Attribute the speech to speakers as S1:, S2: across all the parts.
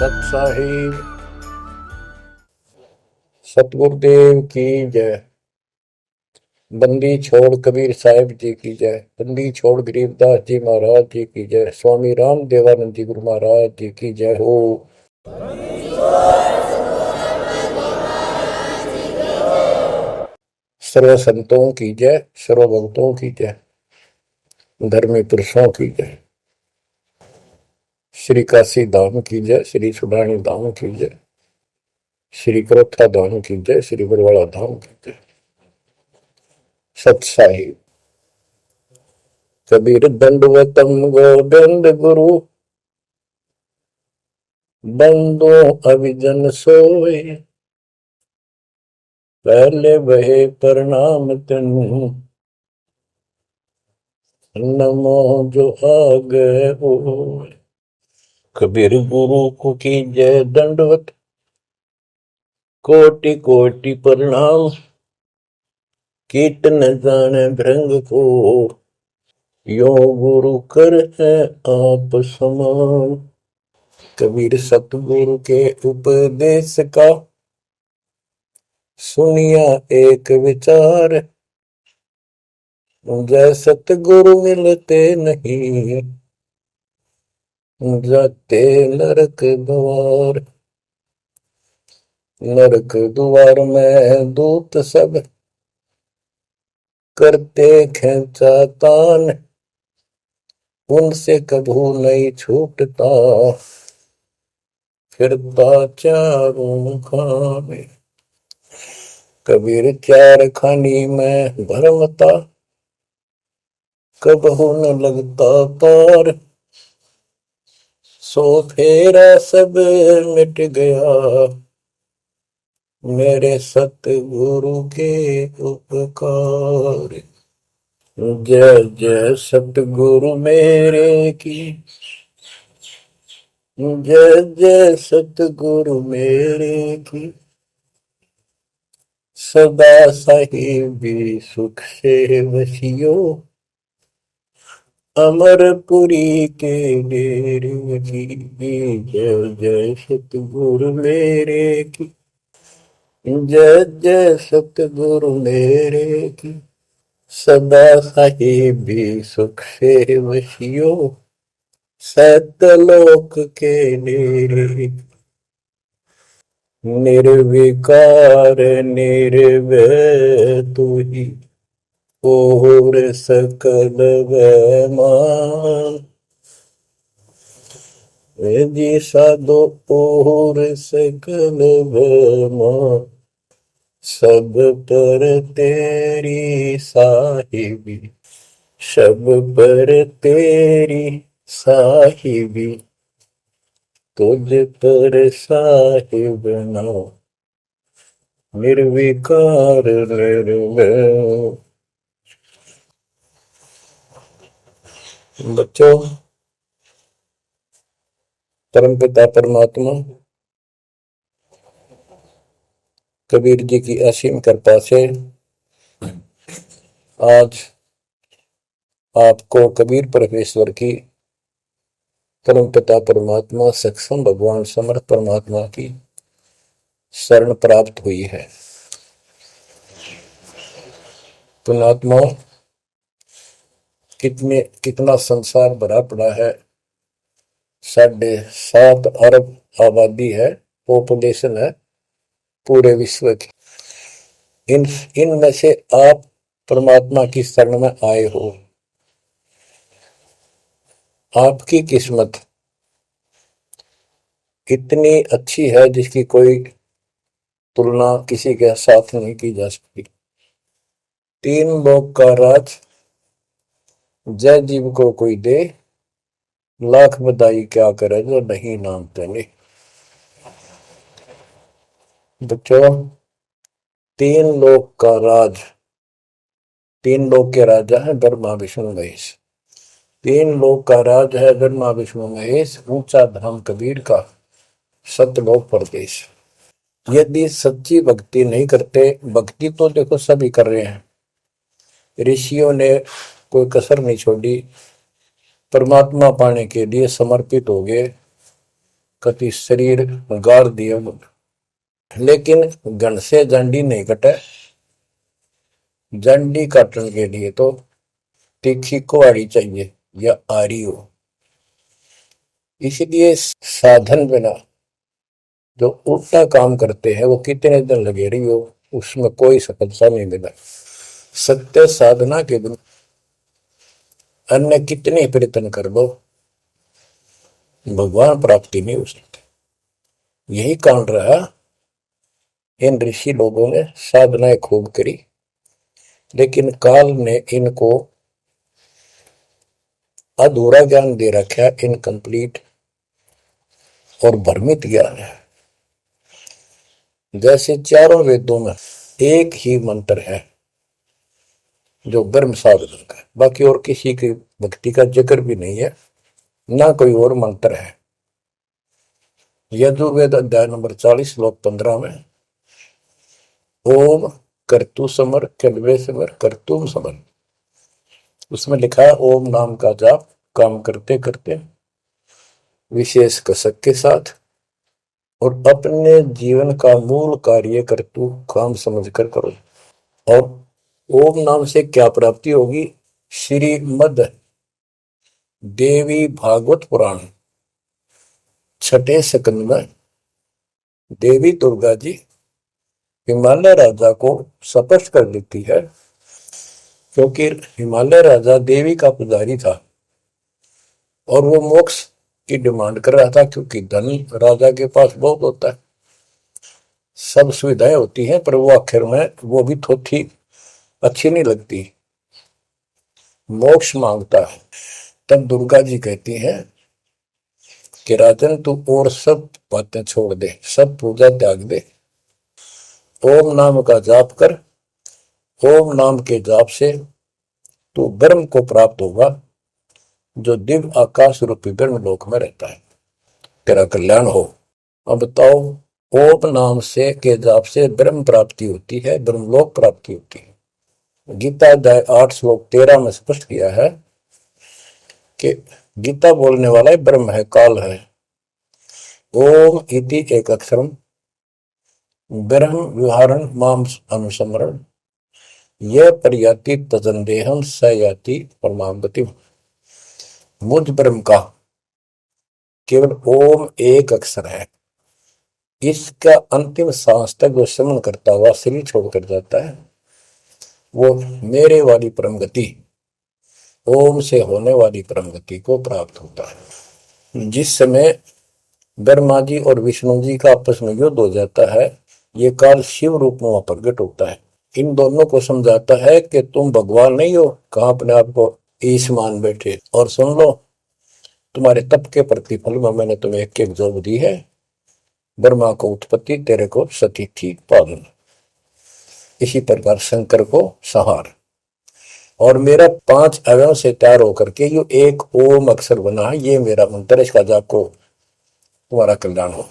S1: सत साहिब सतगुरुदेव की जय। बंदी छोड़ कबीर साहिब जी की जय। बंदी छोड़ गरीबदास जी महाराज जी की जय। स्वामी राम देवानंद जी गुरु महाराज जी की जय हो। सर्व संतों की जय, सर्व भक्तों की जय, धर्मी पुरुषों की जय। श्री काशी धाम की जय, श्री सुडानी धाम की जय, श्री क्रोथा धाम की जय, श्री बरवाड़ा धाम की जय। सत साहिब कबीर दंडवतम गोविंद गुरु, बंदो अभिजन सोए, पहले वहे प्रणाम तन, नमो जो आगे हो। कबीर गुरु को की जय दंडवत, कोटि कोटि प्रणाम, कीर्तन जाने भृंग को, यो गुरु कर है आप समान। कबीर सतगुरु के उपदेश का सुनिया एक विचार, जय सतगुरु मिलते नहीं, जाते नरक द्वार। नरक द्वार में दूत सब करते खेचा तान, उनसे कभू नहीं छूटता, फिरता चारों खाने। कबीर चार खानी में भरमता, कबहू न लगता पार, सो फेरा सब मिट गया, मेरे सतगुरु के उपकार। जय जय सतगुरु मेरे की, जय जय सतगुरु मेरे की, सदा साहिबी सुख से वसियो, अमरपुरी के डेरे की। जय जय सतगुरु मेरे की, जय जय सतगुरु मेरे की, सदा साहिबी सुख से वसियो, सतलोक के डेरे। निर्विकार निर्भय तू ही, और सकल वैमान, जी साधो और सकल वैमान, सब पर तेरी साहिबी, सब पर तेरी साहिबी, तुझ पर साहिब नाम, निर्विकार निर्भय। बच्चों, परमपिता परमात्मा कबीर जी की असीम कृपा से आज आपको कबीर परमेश्वर की, परमपिता परमात्मा सक्षम भगवान समर्थ परमात्मा की शरण प्राप्त हुई है। पुण्यात्मा, कितना संसार भरा पड़ा है। 7.5 अरब आबादी है, पॉपुलेशन है पूरे विश्व की। इनमें से आप परमात्मा की शरण में आए हो। आपकी किस्मत इतनी अच्छी है जिसकी कोई तुलना किसी के साथ नहीं की जा सकती। 3 लोक का राज जय जीव को कोई दे, लाख बधाई क्या करे जो नहीं नाम तेने। बच्चों, 3 लोक का राज, 3 लोक के राजा है ब्रह्मा विष्णु महेश। 3 लोक का राज है ब्रह्मा विष्णु महेश, ऊंचा धाम कबीर का, सतलोक परदेश। यदि सच्ची भक्ति नहीं करते, भक्ति तो देखो सभी कर रहे हैं, ऋषियों ने कोई कसर नहीं छोड़ी, परमात्मा पाने के लिए समर्पित हो गए। कति शरीर गाड़ दिए, लेकिन घन से जंडी नहीं कटे। जंडी काटने के लिए तो तीखी कुहाड़ी चाहिए या आरी हो। इसलिए साधन बिना जो उल्टा काम करते हैं वो कितने दिन लगे रही हो, उसमें कोई सफलता नहीं मिला। सत्य साधना के बिना अन्य कितने प्रयत्न कर लो, भगवान प्राप्ति नहीं हो सकती। यही कारण रहा, इन ऋषि लोगों ने साधनाएं खूब करी, लेकिन काल ने इनको अधूरा ज्ञान दे रखा, इनकम्प्लीट और भ्रमित ज्ञान है। जैसे चारों वेदों में एक ही मंत्र है जो ब्रह्म साधन का, बाकी और किसी की भक्ति का जिक्र भी नहीं है, ना कोई और मंत्र है। यजुर्वेद अध्याय नंबर 40 श्लोक 15 में ओम कर्तु समर कल्वे समर कर्तुम समर, उसमें लिखा है ओम नाम का जाप काम करते करते विशेष कसक के साथ और अपने जीवन का मूल कार्य कर्तु काम समझकर करो। और ओम नाम से क्या प्राप्ति होगी? श्रीमद देवी भागवत पुराण 6 स्कंद में देवी दुर्गा जी हिमालय राजा को स्पष्ट कर देती है, क्योंकि हिमालय राजा देवी का पुजारी था और वो मोक्ष की डिमांड कर रहा था, क्योंकि धन राजा के पास बहुत होता है, सब सुविधाएं होती हैं, पर वो आखिर में वो भी थोड़ी अच्छी नहीं लगती, मोक्ष मांगता है। तब दुर्गा जी कहती हैं कि राजन तू और सब बातें छोड़ दे, सब पूजा त्याग दे, ओम नाम का जाप कर। ओम नाम के जाप से तू ब्रह्म को प्राप्त होगा, जो दिव्य आकाश रूपी ब्रह्म लोक में रहता है, तेरा कल्याण हो। अब बताओ, ओम नाम से के जाप से ब्रह्म प्राप्ति होती है, ब्रह्मलोक प्राप्ति होती है। गीता अध्याय 8 श्लोक 13 में स्पष्ट किया है कि गीता बोलने वाला ब्रह्म है, काल है। ओम इति एक अक्षरम ब्रह्म विहारण माम अनुसमरण यह पर्याति तजंदेहम स याति परमाम गति। मुझ ब्रह्म का केवल ओम एक अक्षर है, इसका अंतिम सांस तक जो श्रवण करता हुआ शरीर छोड़कर जाता है, वो मेरे वाली परम गति, ओम से होने वाली परम गति को प्राप्त होता है। जिस समय ब्रह्मा जी और विष्णु जी का आपस में युद्ध हो जाता है, ये काल शिव रूप में प्रकट होता है, इन दोनों को समझाता है कि तुम भगवान नहीं हो, कहां अपने आप को ईश मान बैठे, और सुन लो तुम्हारे तप के प्रतिफल में मैंने तुम्हें एक एक जोग दी है, ब्रह्मा को उत्पत्ति, तेरे को सतिथि पालन, इसी प्रकार शंकर को संहार, और मेरा 5 अवयव से तैयार होकर के ये एक ओम अक्षर बना है, ये मेरा मंत्र, इसका जाप को तुम्हारा कल्याण हो।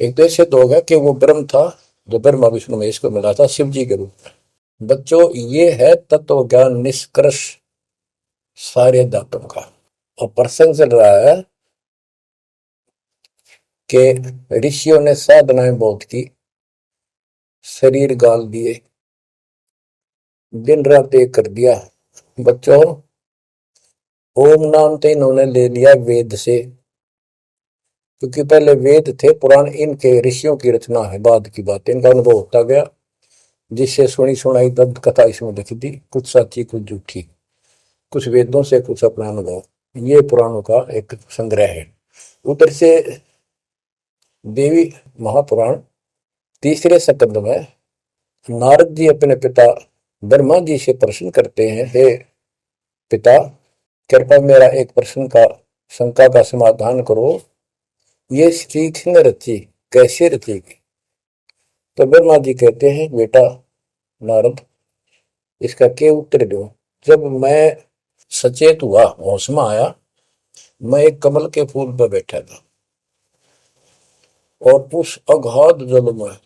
S1: एक तो ऐसे तो होगा कि वो ब्रह्म था जो ब्रह्मा विष्णु महेश को मिला था शिव जी के रूप में। बच्चों, ये है तत्व ज्ञान निष्कर्ष सारे दातों का। और प्रसंग चल रहा है कि ऋषियों ने साधनाएं बहुत की, शरीर गाल दिए, दिन रात एक कर दिया। बच्चों, ओम नाम तो इन्होंने ले लिया वेद से, क्योंकि पहले वेद थे पुराण, इनके ऋषियों की रचना है, बाद की बात, इनका अनुभव होता गया, जिससे सुनी सुनाई दंत कथा इसमें लिखी थी, कुछ सच्ची कुछ झूठी, कुछ वेदों से कुछ अपना अनुभव, ये पुराणों का एक संग्रह है। उधर से देवी महापुराण 3 स्कंद में नारद जी अपने पिता ब्रह्मा जी से प्रश्न करते हैं, हे पिता, कृपया मेरा एक प्रश्न का शंका का समाधान करो, ये सृष्टि किसने रची, कैसे रचेगी? तो ब्रह्मा जी कहते हैं, बेटा नारद, इसका क्या उत्तर दूं? जब मैं सचेत हुआ, होश में आया, मैं एक कमल के फूल पर बैठा था और उस अगाध जल में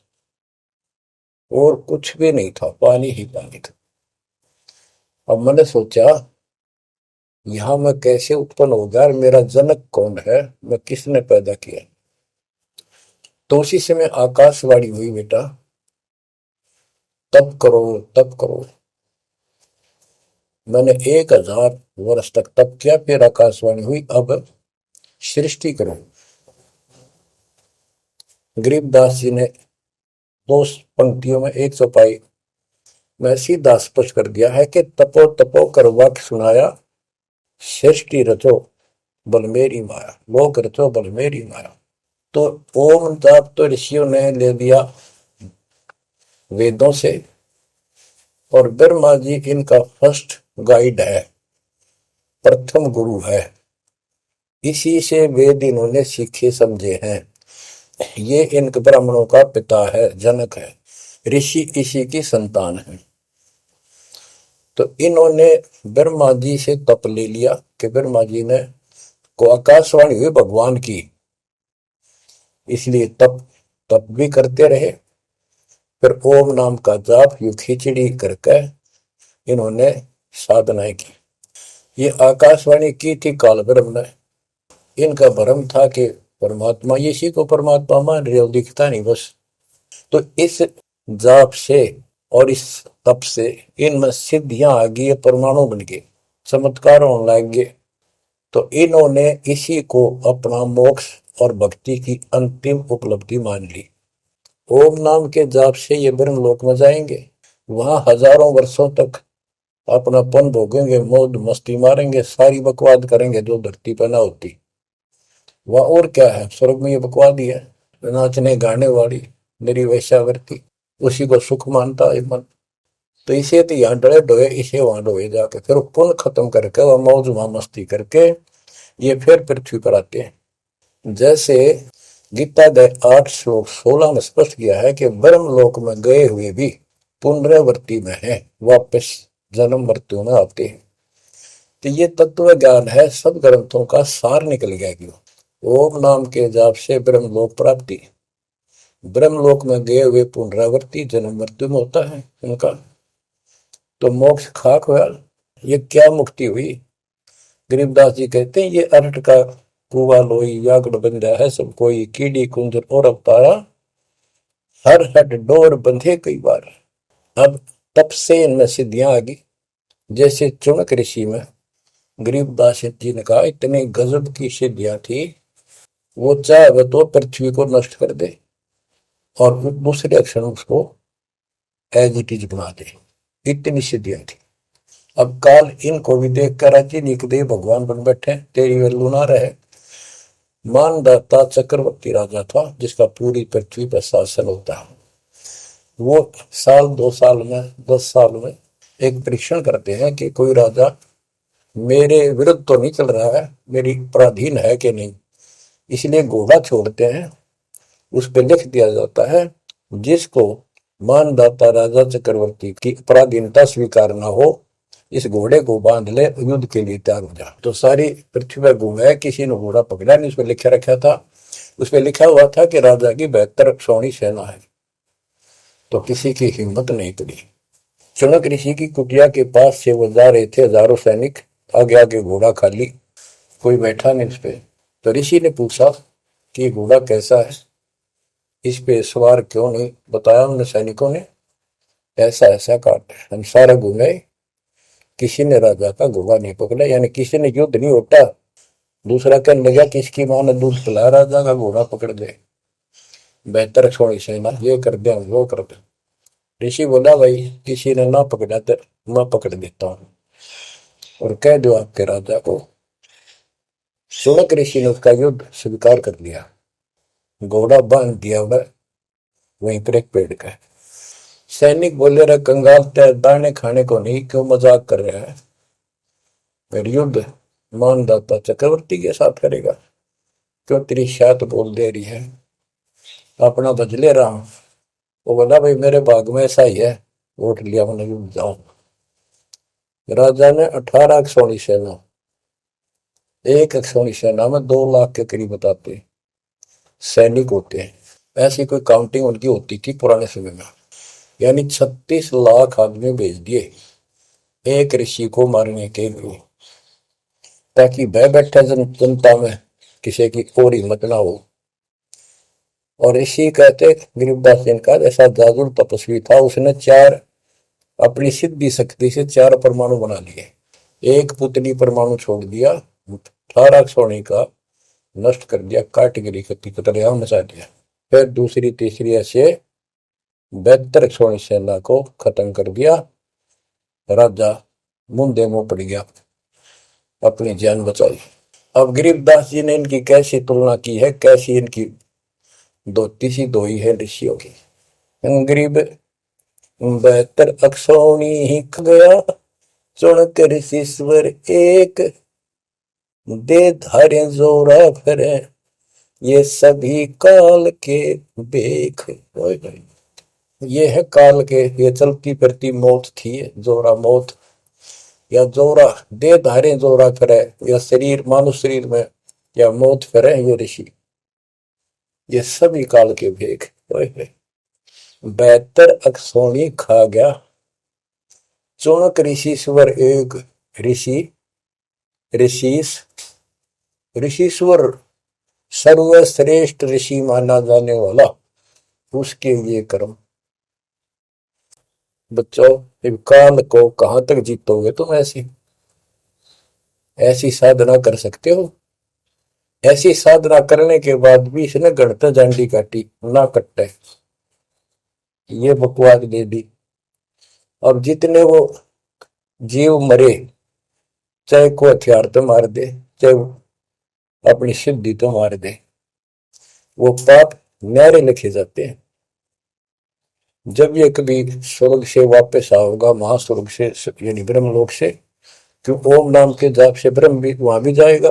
S1: और कुछ भी नहीं था, पानी ही पानी था। अब मैंने सोचा, यहां मैं कैसे उत्पन्न हो गया, मेरा जनक कौन है, मैं किसने पैदा किया? तो उसी समय आकाशवाणी हुई, बेटा तप करो, तप करो। मैंने 1000 वर्ष तक तप किया, फिर आकाशवाणी हुई, अब सृष्टि करो। गरीबदास जी ने 2 पंक्तियों में एक चौपाई में सीधा स्पष्ट कर दिया है कि तपो तपो कर वाक्य सुनाया, सृष्टि रचो बल मेरी माया, लोक रचो बल मेरी माया। तो ओम जाप तो ऋषियों ने ले लिया वेदों से, और ब्रह्मा जी इनका फर्स्ट गाइड है, प्रथम गुरु है। इसी से वेद इन्होंने सीखे समझे हैं। ये इन ब्राह्मणों का पिता है, जनक है, ऋषि इसी की संतान है। तो इन्होंने ब्रह्मा जी से तप ले लिया कि ब्रह्मा जी ने को आकाशवाणी हुई भगवान की, इसलिए तप तप भी करते रहे। फिर ओम नाम का जाप यू खिचड़ी करके इन्होंने साधनाएं की। ये आकाशवाणी की थी काल ब्रह्म ने। इनका भ्रम था कि परमात्मा, इसी को परमात्मा मान रहे हो, दिखता नहीं बस। तो इस जाप से और इस तप से इनमें सिद्धियां आ गई, परमाणु बन गए, चमत्कार होने लग गए। तो इन्होंने इसी को अपना मोक्ष और भक्ति की अंतिम उपलब्धि मान ली। ओम नाम के जाप से ये ब्रह्म लोक में जाएंगे, वहां हजारों वर्षों तक अपनापन भोगेंगे, मौज मस्ती मारेंगे, सारी बकवाद करेंगे जो धरती पर ना होती। वह और क्या है, स्वर्ग में ये बकवाद ही है, नाचने गाने वाली मेरी वैश्यावृत्ति, उसी को सुख मानता है मन। तो इसे तो यहाँ डरे डोए, इसे वहां डोए जाके, फिर पुण्य खत्म करके वह मौज मस्ती करके ये फिर पृथ्वी पर आते हैं। जैसे गीता के 8 श्लोक 16 में स्पष्ट किया है कि ब्रह्म लोक में गए हुए भी पुनरावृत्ति में है, वापस जन्म मृत्यु में आते हैं। तो ये तत्व ज्ञान है, सब ग्रंथों का सार निकल गया। क्यों? ओम नाम के जाप से ब्रह्मलोक प्राप्ति, ब्रह्मलोक में गए हुए पुनरावृत्ति जन्म मृत्यु में होता है उनका। तो मोक्ष खाक हुआ, ये क्या मुक्ति हुई? गरीबदास जी कहते हैं ये अरट का कुआ लोई व्याकुल बंधा है सब कोई, कीड़ी कुंजर और अवतारा, हर हट डोर बंधे कई बार। अब तब से इनमें सिद्धियां आ गई। जैसे चुनक ऋषि में गरीबदास जी ने कहा इतनी गजब की सिद्धियां थी, वो चाहे तो पृथ्वी को नष्ट कर दे और दूसरे क्षण उसको एज इट इज बना दे, इतनी सिद्धियां थी। अब काल इनको भी देख कर राजी निकदे भगवान बन बैठे, तेरी वैल्यू ना रहे। मानदाता चक्रवर्ती राजा था जिसका पूरी पृथ्वी पर शासन होता है। वो साल 2 साल में 10 साल में एक परीक्षण करते हैं कि कोई राजा मेरे विरुद्ध तो नहीं चल रहा है, मेरी पराधीन है कि नहीं। इसलिए घोड़ा छोड़ते हैं, उस पर लिख दिया जाता है जिसको मानदाता राजा चक्रवर्ती की पराधीनता स्वीकार न हो, इस घोड़े को बांध ले, युद्ध के लिए तैयार हो जा। तो सारी पृथ्वी पर घूमे, किसी ने घोड़ा पकड़ा नहीं। उस पर लिखा रखा था, उस पर लिखा हुआ था कि राजा की 72 सौणी सेना है। तो किसी की हिम्मत नहीं पड़ी। चुनक ऋषि की कुटिया के पास से वो जा रहे थे, हजारों सैनिक, आगे आगे घोड़ा खाली, कोई बैठा नहीं उस पे। तो ऋषि ने पूछा कि घोड़ा कैसा है, इस पे सवार क्यों नहीं? बताया उन सैनिकों ने, ऐसा ऐसा काट। हम सारा घूमे, किसी ने राजा का घोड़ा नहीं पकड़ा, यानी किसी ने युद्ध नहीं होता। दूसरा कहने लगा किसकी मां ने दूध पिलाया, राजा का घोड़ा पकड़ दे, बेहतर छोड़ी सेना, ये कर दे वो कर दे। ऋषि बोला भाई किसी ने ना पकड़ा तो मैं पकड़ देता हूँ और कह दो आपके राजा को। सुनक ऋषि ने उसका युद्ध स्वीकार कर लिया, घोड़ा बांध दिया वहीं पर एक पेड़ का। सैनिक बोले रहे कंगाल तेरे दाने खाने को नहीं, क्यों मजाक कर रहा है? फिर युद्ध मानदाता चक्रवर्ती के साथ करेगा, क्यों तेरी शायद बोल दे रही है, अपना बदले रहा हूं। वो बोला भाई मेरे भाग में ऐसा ही है, वोट लिया मैंने, युद्ध जाऊं। राजा ने 18 अक्षौणी सेना, एक अक्षौणी सेना में 2 लाख के करीब बताते सैनिक होते हैं, ऐसी कोई काउंटिंग उनकी होती थी पुराने समय में। यानी 36 लाख आदमी भेज दिए एक ऋषि को मारने के लिए, ताकि भय बैठे जनता में किसी की और हिम्मत ना हो। और ऋषि कहते गरीबदास जी का ऐसा जादू तपस्वी था, उसने चार अपनी सिद्धि शक्ति से चार परमाणु बना लिए, एक पुतली परमाणु छोड़ दिया, 18 सोने का नष्ट कर दिया, काटगिरी की तरह मचा दिया। फिर दूसरी तीसरी ऐसे 72 सोनी सेना को खत्म कर दिया। राजा मुंदे मुंह पड़ गया, अपनी जान बचाई। अब गरीबदास जी ने इनकी कैसी तुलना की है, कैसी इनकी दोती सी धोई है ऋषियों की। गरीब 72 अक्षौणी ही गया, चुनकर ऋषिश्वर एक, दे धारे जोरा फिरे, ये सभी काल के बेख। ये है काल के, ये चलती फिरती मौत थी, जोरा मौत, या जोरा दे धारे जोरा फिरे, या शरीर मानव शरीर में या मौत फिरे, ये ऋषि, ये सभी काल के भेख। 72 अक्षौणी खा गया, चुनक ऋषिश्वर एक, ऋषि ऋषिस ऋषिश्वर सर्वश्रेष्ठ ऋषि माना जाने वाला, उसके ये कर्म। बच्चों, काल को कहां तक जीतोगे तुम? ऐसी ऐसी साधना कर सकते हो? ऐसी साधना करने के बाद भी इसने गणता जांडी काटी ना कट्टे, ये बकवास दे दी। अब जितने वो जीव मरे, चाहे को हथियार तो मार दे, चाहे अपनी सिद्धि तो मार दे, वो पाप न्यारे लिखे जाते हैं। जब ये कभी स्वर्ग से वापस आओगा, महास्वर्ग से यानी ब्रह्मलोक से, क्यों ओम नाम के जाप से ब्रह्म भी वहां भी जाएगा।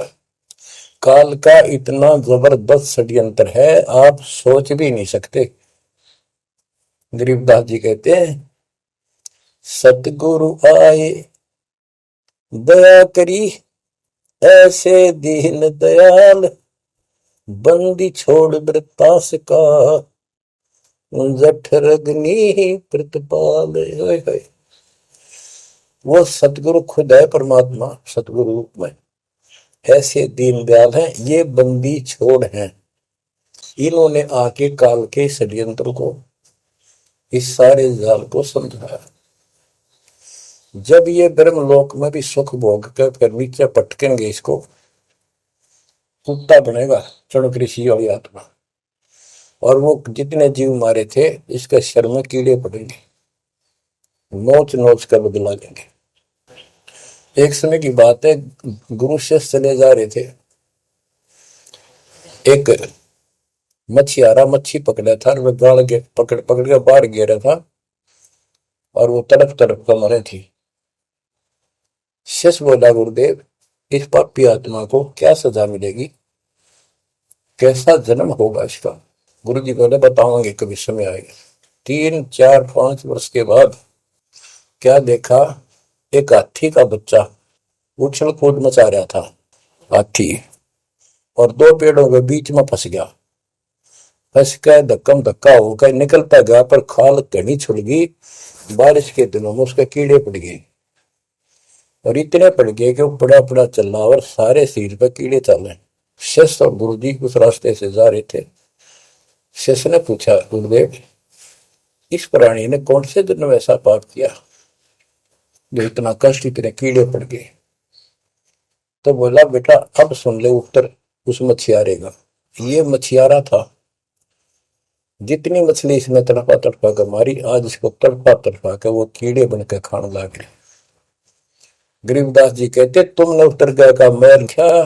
S1: काल का इतना जबरदस्त षड्यंत्र है, आप सोच भी नहीं सकते। गरीबदास जी कहते हैं, सतगुरु आए दया करी, ऐसे दीन दयाल, बंदी छोड़ वृतास का, जठर अग्नि प्रतिपाल। वो सतगुरु खुद है, परमात्मा सतगुरु रूप में, ऐसे दीन दयाल हैं, ये बंदी छोड़ हैं। इन्होंने आके काल के षड्यंत्र को, इस सारे जाल को समझाया। जब ये ब्रह्मलोक में भी सुख भोग कर फिर नीचे पटकेंगे, इसको कुत्ता बनेगा चणक ऋषि वाली आत्मा, और वो जितने जीव मारे थे इसके शर में कीड़े पड़ेंगे, नोच नोच कर बदला लेंगे। एक समय की बात है, गुरु शिष्य चले जा रहे थे, एक मछियारा मच्छी पकड़ा था, वह गाड़ के पकड़ पकड़ के बाहर गिरा था, और वो तड़प तड़प कर मरे थी। शिष्य बोला, गुरुदेव इस पापी आत्मा को क्या सजा मिलेगी, कैसा जन्म होगा इसका? गुरु जी बोले, बताओगे कभी समय आएगा। 3, 4, 5 वर्ष के बाद क्या देखा, एक हाथी का बच्चा उछल कूद मचा रहा था, हाथी, और दो पेड़ों के बीच में फंस गया। फंस के धक्कम धक्का होकर निकलता गया, पर खाल घनी छुड़ गई। बारिश के दिनों में उसके कीड़े पड़ गए, और इतने पड़ गए कि वो पड़ा पड़ा चल रहा, और सारे शरीर पर कीड़े चल रहे। शिष्य और गुरु जी उस रास्ते से जा रहे थे। शिष्य ने पूछा, गुरुदेव इस प्राणी ने कौन से दिन में ऐसा पाप किया जो इतना कष्ट, इतने कीड़े पड़ गए? तो बोला, बेटा अब सुन ले उत्तर उस मछियारे का। ये मछियारा था, जितनी मछली इसने तड़पा तड़पा कर मारी, आज इसको तड़पा तड़पा कर वो कीड़े बनकर खाने लग गए। गरीबदास जी कहते, तुमने उत्तर गया का मैल क्या,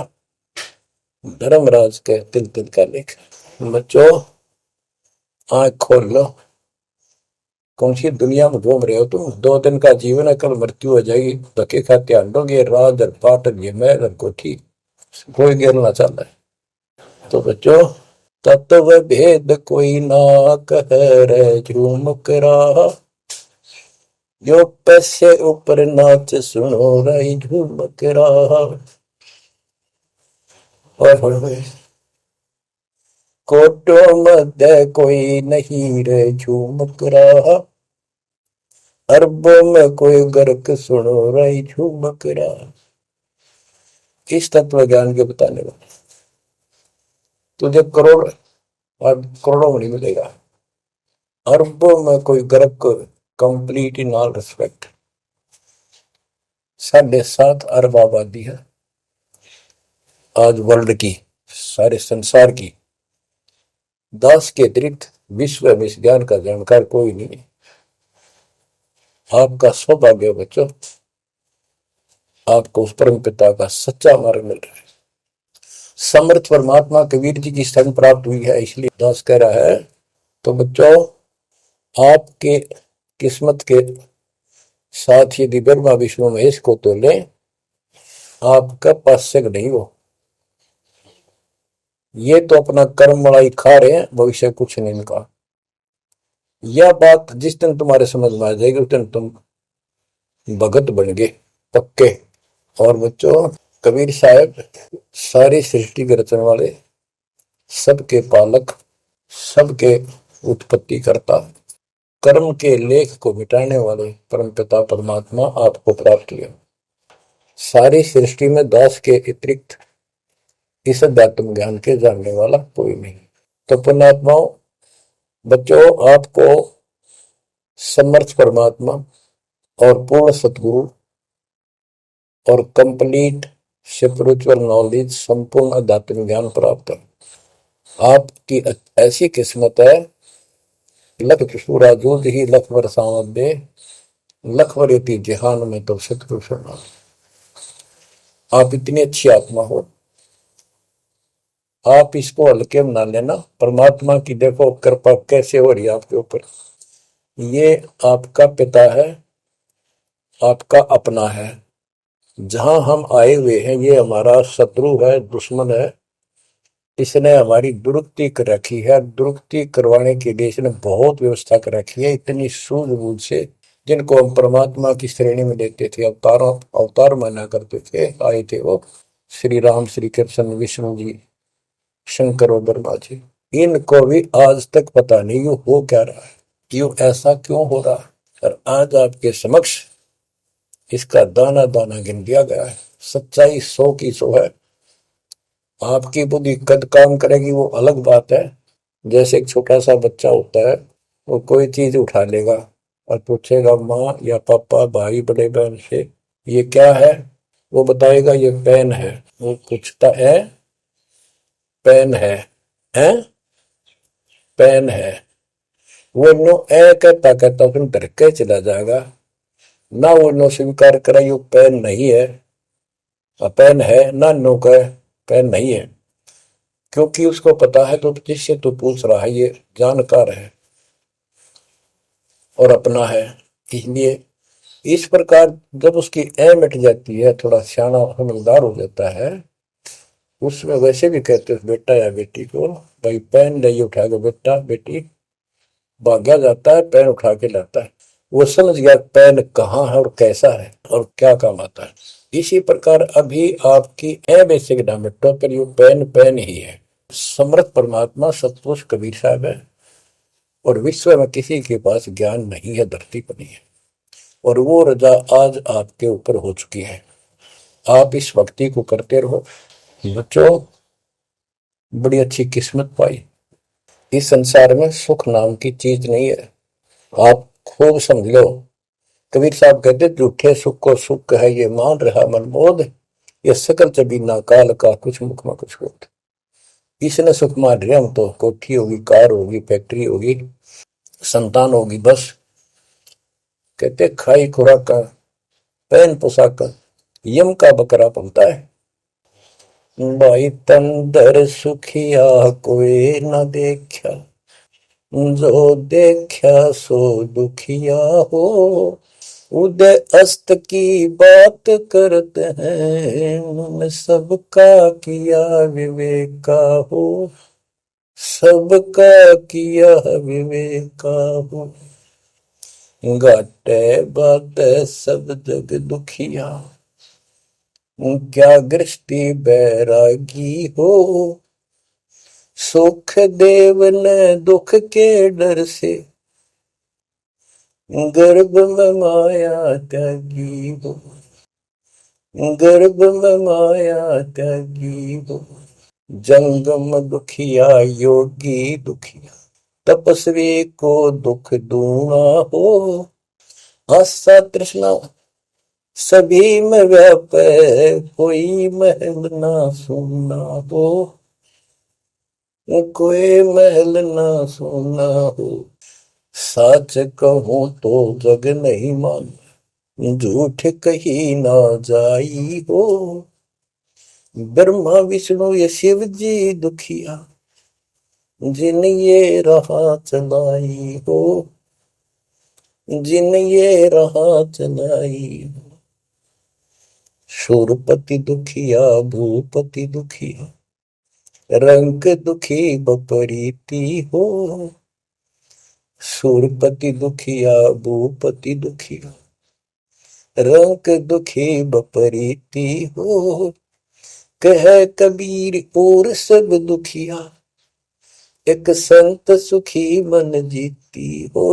S1: धर्मराज के तिल तिल का लेख। बच्चों आंख खोल लो, कौन सी दुनिया में घूम रहे हो तुम? 2 दिन का जीवन है, कल मृत्यु हो जाएगी, धक्के खाते आंडोगे, राज और पाट ये महल और कोठी, कोई गिरना चाहता है। तो बच्चों, तत्व भेद कोई ना कह रे झूमक रहा, जो पैसे ऊपर नाच सुनो रही झूमक रहा। और कोटो मध्य कोई नहीं रे झूमक रहा, अरबों में कोई गर्क सुनो रही झूमक रहा। इस तत्व ज्ञान के बताने वाले, तुझे करोड़ और करोड़ों में नहीं मिलेगा, अरबों में कोई ग्रह को, कंप्लीट इन ऑल रिस्पेक्ट। 7.5 अरब आबादी है आज वर्ल्ड की, सारे संसार की। 10 के अतिरिक्त विश्व में इस ज्ञान का जानकार कोई नहीं है। आपका सौभाग्य बच्चों, आपको उस परम पिता का सच्चा मार्ग मिल रहा है। समर्थ परमात्मा कबीर जी की शरण प्राप्त हुई है, इसलिए दास कह रहा है। तो बच्चों, आपके किस्मत के साथ यदि ब्रह्मा विष्णु महेश को तो ले, आपका पास्यक नहीं हो। ये तो अपना कर्म मलाई खा रहे हैं, भविष्य कुछ नहीं इनका। यह बात जिस दिन तुम्हारे समझ में आ जाएगी उस दिन तुम भगत बन गए पक्के। और बच्चों, कबीर साहब सारी सृष्टि के रचने वाले, सबके पालक, सबके उत्पत्ति करता, कर्म के लेख को मिटाने वाले परमपिता परमात्मा आपको प्राप्त हुए। सारी सृष्टि में दास के अतिरिक्त इस अध्यात्म ज्ञान के जानने वाला कोई नहीं। तो पुण्यात्माओं, बच्चों, आपको समर्थ परमात्मा और पूर्ण सतगुरु और कंप्लीट स्पिरिचुअल नॉलेज, संपूर्ण अध्यात्म ज्ञान प्राप्त है। आपकी ऐसी किस्मत है, लख चुसूरा जूझ ही लख बरसावत दे, लख वरेती जहान में तो सतगुरु शरणा। आप इतनी अच्छी आत्मा हो, आप इसको हल्के में ना लेना। परमात्मा की देखो कृपा कैसे हो रही है आपके ऊपर। ये आपका पिता है, आपका अपना है। जहां हम आए हुए हैं ये हमारा शत्रु है, दुश्मन है। इसने हमारी दुरुक्ति कर रखी है, दुरुक्ति करवाने के लिए इसने बहुत व्यवस्था कर रखी है, इतनी सूझबूझ से। जिनको हम परमात्मा की श्रेणी में लेते थे, अवतार माना करते थे, आए थे वो श्री राम, श्री कृष्ण, विष्णु जी, शंकर और ब्रह्मा जी। इनको भी आज तक पता नहीं ये हो क्या रहा है, क्यों ऐसा क्यों हो रहा है। और आज आपके समक्ष इसका दाना दाना गिन दिया गया है। सच्चाई 100 की 100 है। आपकी बुद्धि कद काम करेगी वो अलग बात है। जैसे एक छोटा सा बच्चा होता है, वो कोई चीज उठा लेगा और पूछेगा माँ या पापा, भाई, बड़े बहन से ये क्या है, वो बताएगा ये पेन है। वो पूछता है पेन है पेन है। वो नो ए कहता कहता फिर डर के चला जाएगा ना। वो नो स्वीकार करे ये पेन नहीं है, पेन है ना, नो कहे पेन नहीं है। क्योंकि उसको पता है तो जिससे तो पूछ रहा है ये जानकार है और अपना है। इसलिए इस प्रकार जब उसकी ए मिट जाती है, थोड़ा सियाना समझदार हो जाता है, उसमें वैसे भी कहते हैं बेटा या बेटी को, भाई पेन नहीं उठा के बेटा बेटी, भाग्या जाता है पेन उठा के लाता है। वो समझ गया पेन कहाँ है और कैसा है और क्या काम आता है। इसी प्रकार अभी आपकी ए बेसिक ना मिटो पर यू पेन पेन ही है। समर्थ परमात्मा सतपुरुष कबीर साहब है और विश्व में किसी के पास ज्ञान नहीं है, धरती पर नहीं है। और वो रजा आज आपके ऊपर हो चुकी है। आप इस भक्ति को करते रहो बच्चों, बड़ी अच्छी किस्मत पाई। इस संसार में सुख नाम की चीज नहीं है, आप खूब समझ लो। कबीर साहब कहते झूठे सुख को सुख है ये मान रहा मनमोद, ये सकल चबीना काल का कुछ मुख में कुछ बोध। इसने सुख मान रहे हम तो, कोठी होगी, कार होगी, फैक्ट्री होगी, संतान होगी, बस। कहते खाई खुराक, पहन पोशाक, यम का बकरा पलता है। भाई तंदर सुखिया कोई न देखा, जो देखा सो दुखिया हो। उदय अस्त की बात करते हैं, सबका किया विवेका हो, सबका किया विवेका हो। घाटे बाटे सब जग दुखिया, क्या गृष्टि बैरागी हो। सुख देव ने दुख के डर से, गर्भ में माया त्यागी हो, गर्भ में माया त्यागी हो। जंगम दुखिया योगी दुखिया, तपस्वी को दुख दूना हो। आशा तृष्णा सभी में व्यापे, कोई महल ना सुनना हो, कोई महल ना सुनना हो। सच कहूं तो जग नहीं मान, झूठ कही ना जाई हो। ब्रह्मा विष्णु ये शिव जी दुखिया, जिन ये राह चलाई हो, जिन ये राह चलाई हो। शूरपति दुखिया भूपति दुखिया, रंग दुखी बपरीती हो। शूरपति दुखिया भूपति दुखिया, रंग दुखी बपरीती हो। कह कबीर और सब दुखिया, एक संत सुखी मन जीती हो।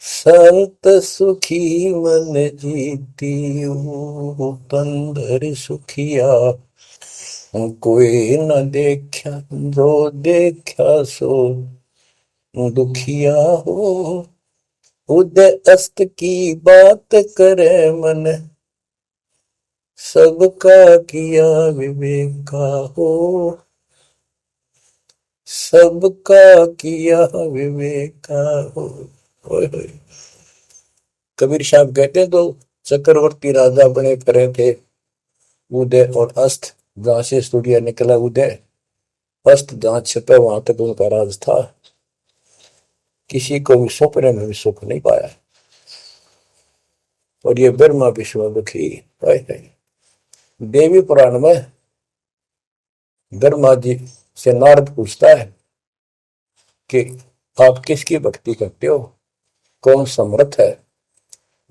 S1: संत सुखी मन जीती हो। तंदर सुखिया कोई न देखा, जो देखा सो दुखिया हो। उदय अस्त की बात करे मन, सबका किया विवेका हो। सबका किया विवेका हो। कबीर साहब कहते तो चक्रवर्ती राजा बने करे थे। उदय और अस्त, जहां से सूर्य निकला उदय, अस्त जहां छिपे वहां तक उनका राज था। किसी को भी सपने में भी सुख नहीं पाया। और ये ब्रह्मा विष्णु दुखी है। देवी पुराण में ब्रह्मा जी से नारद पूछता है कि आप किसकी भक्ति करते हो, कौन समर्थ है।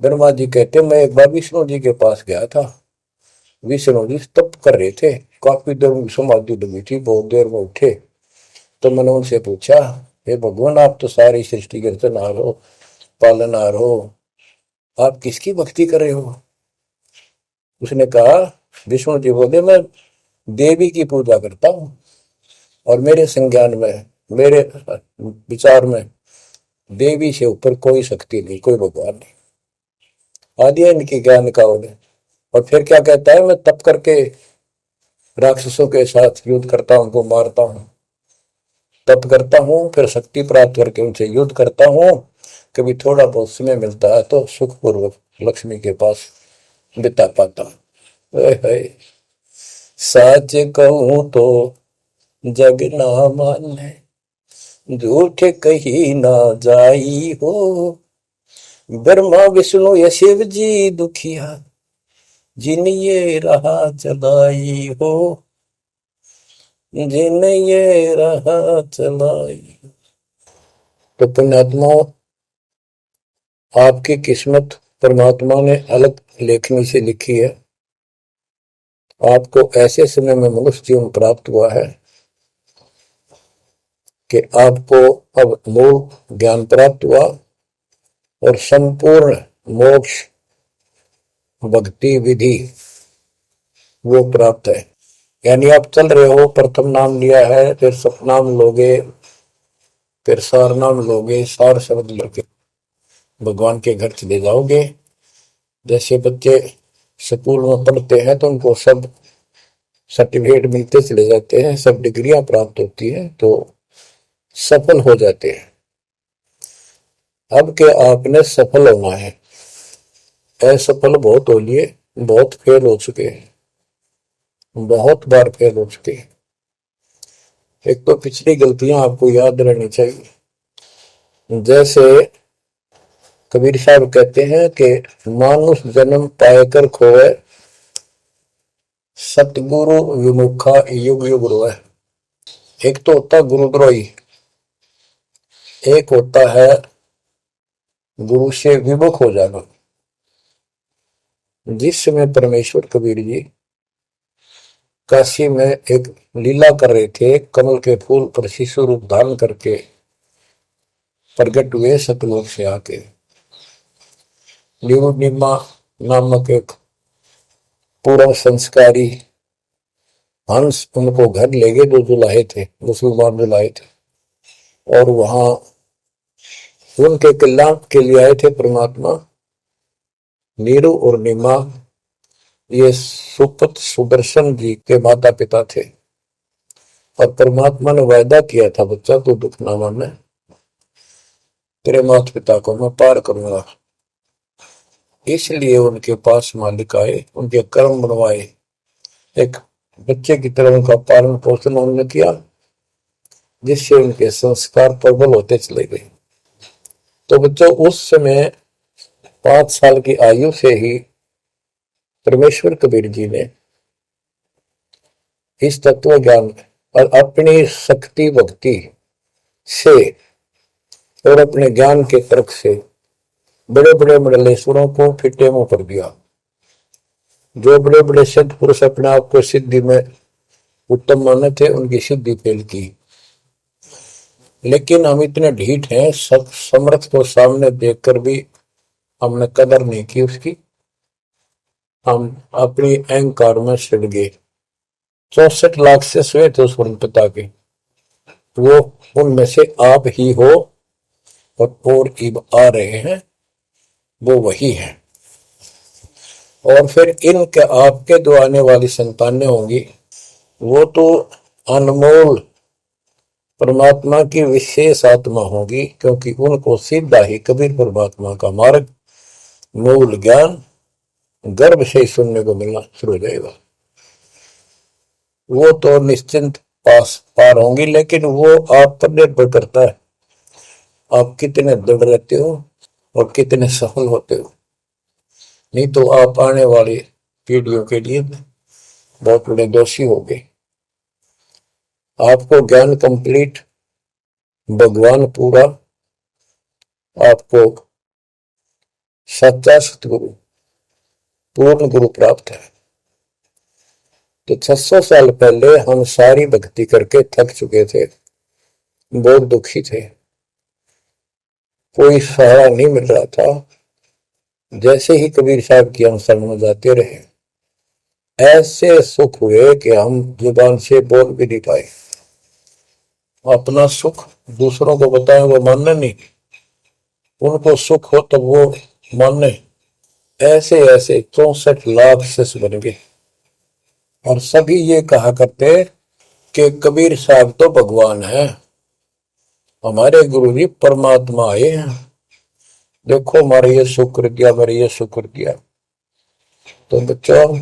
S1: ब्रह्मा जी कहते मैं एक बार विष्णु जी के पास गया था। विष्णु जी तप कर रहे थे, काफी देर समाधि लगी थी, बहुत देर में उठे। तो मैंने उनसे पूछा, हे भगवान आप तो सारी सृष्टि के रचनहार हो, पालनहार हो, आप किसकी भक्ति कर रहे हो। उसने कहा, विष्णु जी बोले मैं देवी की पूजा करता हूं, और मेरे संज्ञान में, मेरे विचार में देवी से ऊपर कोई शक्ति नहीं, कोई भगवान नहीं। आदि है इनकी ज्ञान का उन्हें। और फिर क्या कहता है, मैं तप करके राक्षसों के साथ युद्ध करता हूं, उनको मारता हूं, तप करता हूं, फिर शक्ति प्राप्त करके उनसे युद्ध करता हूं। कभी थोड़ा बहुत समय मिलता है तो सुखपूर्वक लक्ष्मी के पास बिता पाता हूं। सच कहूं तो जग ना माने, झूठ कही ना जाई हो। ब्रह्मा विष्णु ये शिव जी दुखिया, जिन ये राह चलाई हो, जिन ये राह चलाई। तो पुण्यात्माओं, आपकी किस्मत परमात्मा ने अलग लेखनी से लिखी है। आपको ऐसे समय में मनुष्य जीवन प्राप्त हुआ है कि आपको अब मूल ज्ञान प्राप्त हुआ और संपूर्ण मोक्ष भक्ति विधि वो प्राप्त है। यानी आप चल रहे हो, प्रथम नाम लिया है, फिर सपनाम लोगे, फिर सार नाम लोगे, सार शब्द लोगे, भगवान के घर चले जाओगे। जैसे बच्चे स्कूल में पढ़ते हैं तो उनको सब सर्टिफिकेट मिलते चले जाते हैं, सब डिग्रियां प्राप्त होती हैं, तो सफल हो जाते हैं। अब के आपने सफल होना है। असफल बहुत हो लिए, बहुत फेल हो चुके हैं, बहुत बार फेल हो चुके हैं। एक तो पिछली गलतियां आपको याद रहनी चाहिए। जैसे कबीर साहब कहते हैं कि मानुष जन्म पाएकर खोए, सतगुरु विमुखा युग युग रोए। एक तो होता है गुरुद्रोही, एक होता है गुरु से विमुख हो जाना। जिस समय परमेश्वर कबीर जी काशी में एक लीला कर रहे थे, कमल के फूल पर शिशु रूप धारण करके प्रकट हुए सतलोक से आके। निमा नामक एक पूरा संस्कारी हंस उनको घर ले गए, जो जुलाहे थे, मुसलमान जुलाहे थे, और वहां उनके कल्याण के लिए आए थे परमात्मा। नीरू और नीमा ये सुपुत्र सुदर्शन जी के माता पिता थे, और परमात्मा ने वायदा किया था, बच्चा तू दुख ना माने, तेरे माता पिता को मैं पार करूंगा। इसलिए उनके पास मालिक आए, उनके कर्म बनवाए, एक बच्चे की तरह उनका पालन पोषण उन्होंने किया, जिससे उनके संस्कार प्रबल होते चले गए। तो बच्चों उस समय 5 साल की आयु से ही परमेश्वर कबीर जी ने इस तत्व ज्ञान और अपनी शक्ति भक्ति से और अपने ज्ञान के तर्क से बड़े बड़े मंडलेश्वरों को फिटे मुंह कर दिया। जो बड़े बड़े सिद्ध पुरुष अपने आप को सिद्धि में उत्तम माने थे, उनकी सिद्धि फेल की। लेकिन हम इतने ढीठ हैं, सब समर्थ को सामने देखकर भी हमने कदर नहीं की उसकी। हम अपनी अहंकार में सिड़ गए। 64 लाख से श्वेत थे उस पिता के, वो उनमें से आप ही हो, और इब आ रहे हैं वो वही है। और फिर इनके आपके जो आने वाली संतानें होंगी, वो तो अनमोल परमात्मा की विशेष आत्मा होगी, क्योंकि उनको सीधा ही कबीर परमात्मा का मार्ग, मूल ज्ञान गर्भ से ही सुनने को मिलना शुरू हो जाएगा। वो तो निश्चिंत पार होंगी, लेकिन वो आप पर निर्भर करता है, आप कितने दृढ़ रहते हो और कितने सफल होते हो। नहीं तो आप आने वाली पीढ़ियों के लिए बहुत बड़े दोषी हो गए। आपको ज्ञान कंप्लीट, भगवान पूरा, आपको सच्चा सतगुरु पूर्ण गुरु प्राप्त है। तो 600 साल पहले हम सारी भक्ति करके थक चुके थे, बहुत दुखी थे, कोई सहारा नहीं मिल रहा था। जैसे ही कबीर साहब की हम शरण में जाते रहे, ऐसे सुख हुए कि हम जुबान से बोल भी नहीं पाए। अपना सुख दूसरों को बताएं वो मानने नहीं, उनको सुख हो तब वो मानने। ऐसे ऐसे 64 लाख शिष्य बन गए, और सभी ये कहा करते कि कबीर साहब तो भगवान है, हमारे गुरु जी परमात्मा आए हैं, देखो हमारे ये शुक्र किया, हमारे ये शुक्र किया। तो बच्चों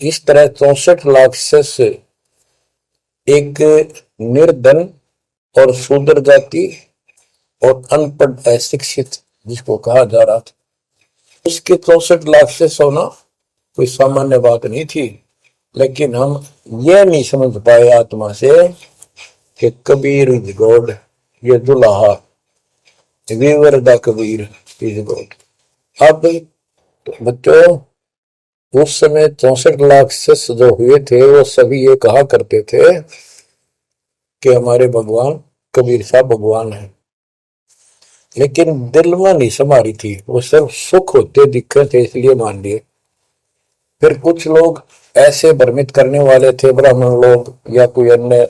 S1: इस तरह 64 लाख शिष्य एक निर्धन और शूद्र जाति और अनपढ़ अशिक्षित जिसको कहा जा रहा था, उसके 64 लाख शिष्य होना कोई सामान्य बात नहीं थी। लेकिन हम ये नहीं समझ पाए आत्मा से कि कबीर इज गॉड, ये दुल्हा weaver the Kabir is God. अब तो बच्चों उस समय 64 लाख शिष्य जो हुए थे, वो सभी ये कहा करते थे कि हमारे भगवान कबीर साहब भगवान है, लेकिन दिल में नहीं समारी थी, वो सिर्फ सुख होते दिखे थे इसलिए मान लिए। फिर कुछ लोग ऐसे भ्रमित करने वाले थे, ब्राह्मण लोग या कोई अन्य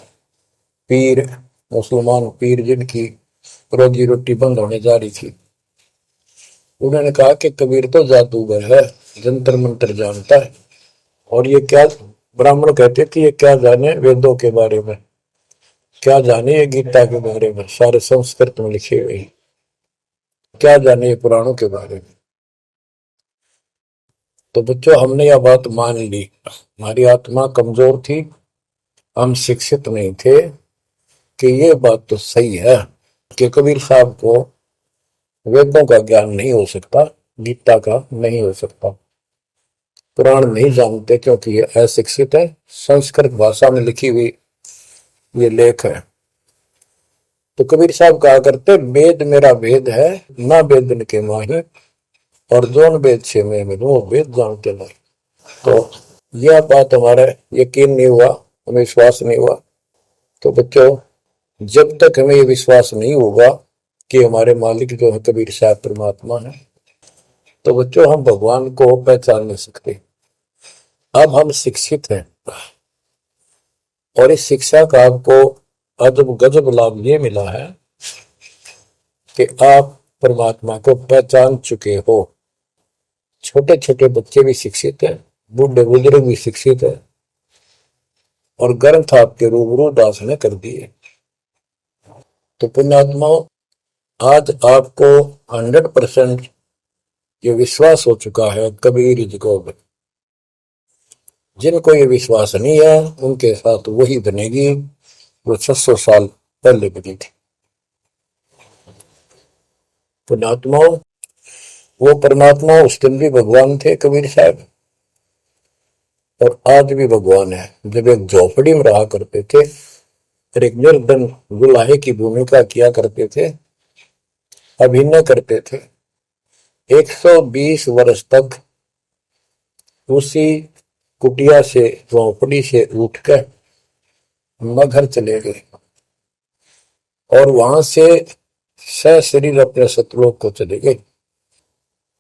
S1: पीर, मुसलमान पीर जिनकी रोजी रोटी बंद होने जा रही थी, उन्होंने कहा कि कबीर तो जादूगर है, जंतर मंत्र जानता है, और ये क्या, ब्राह्मण कहते थे ये क्या जाने वेदों के बारे में, क्या जाने ये गीता के बारे में, सारे संस्कृत में लिखे हुए, क्या जाने ये पुराणों के बारे में। तो बच्चों हमने यह बात मान ली, हमारी आत्मा कमजोर थी, हम शिक्षित नहीं थे कि ये बात तो सही है कि कबीर साहब को वेदों का ज्ञान नहीं हो सकता, गीता का नहीं हो सकता, पुराण नहीं जानते क्योंकि ये अशिक्षित है, संस्कृत भाषा में लिखी हुई ये लेख है। तो कबीर साहब कहा करते वेद मेरा वेद है, ना वेदन के माही, और जोन वेद से मैं मिलूं वो वेद जानते नहीं। तो यह बात हमारा यकीन नहीं हुआ, हमें विश्वास नहीं हुआ। तो बच्चों जब तक हमें ये विश्वास नहीं होगा कि हमारे मालिक जो है कबीर साहब परमात्मा है, तो बच्चों हम भगवान को पहचान नहीं सकते। अब हम शिक्षित हैं, और इस शिक्षा का आपको अजब गजब लाभ ये मिला है कि आप परमात्मा को पहचान चुके हो। छोटे छोटे बच्चे भी शिक्षित हैं, बूढ़े बुजुर्ग भी शिक्षित है, और ग्रंथ आपके रूबरू दास ने कर दिए। तो पुण्यात्माओं, आज आपको 100% ये विश्वास हो चुका है कबीर जी को। जिनको ये विश्वास नहीं है उनके साथ वही बनेगी जो 600 साल पहले बनी थी। पुण्यात्माओं, वो परमात्मा उस दिन भी भगवान थे कबीर साहब, और आज भी भगवान है। जब एक झोपड़ी में रहा करते थे और एक निर्धन गुलाहे की भूमिका किया करते थे, अभिनय करते थे, 120 वर्ष तक उसी कुटिया से, झोपड़ी से उठकर मगहर चले गए और वहां से सशरीर अपने सतलोक को चले गए।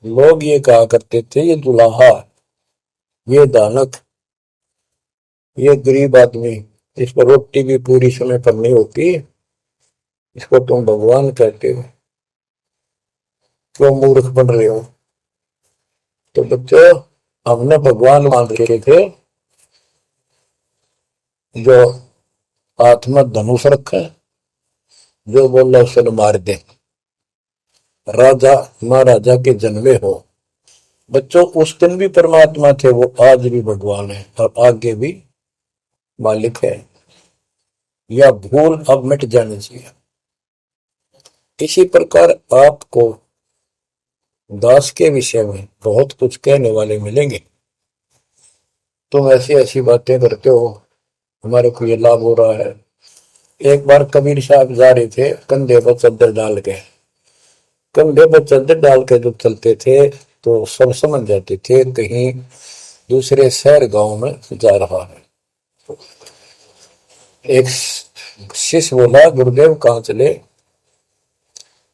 S1: लोग ये कहा करते थे, ये दुलाहा, ये दानक, ये गरीब आदमी, इस पर रोटी भी पूरी समय पर नहीं होती, इसको तुम भगवान कहते हो, क्यों मूर्ख बन रहे हो। तो बच्चों, हमने भगवान मान रखे थे जो हाथ में धनुष रखा, जो बोला उसे मार दे, राजा महाराजा के जन्मे हो। बच्चों, उस दिन भी परमात्मा थे, वो आज भी भगवान है और आगे भी मालिक है। यह भूल अब मिट जानी चाहिए। इसी प्रकार आपको दास के विषय में बहुत कुछ कहने वाले मिलेंगे। तुम ऐसी ऐसी बातें करते हो, हमारे को ये लाभ हो रहा है। एक बार कबीर साहब जा रहे थे, कंधे पर चद्दर डाल के, कंधे पर चद्दर डाल के जब चलते थे तो सब समझ जाते थे कहीं दूसरे शहर गांव में जा रहा है। एक शिष्य बोला, गुरुदेव कहाँ चले।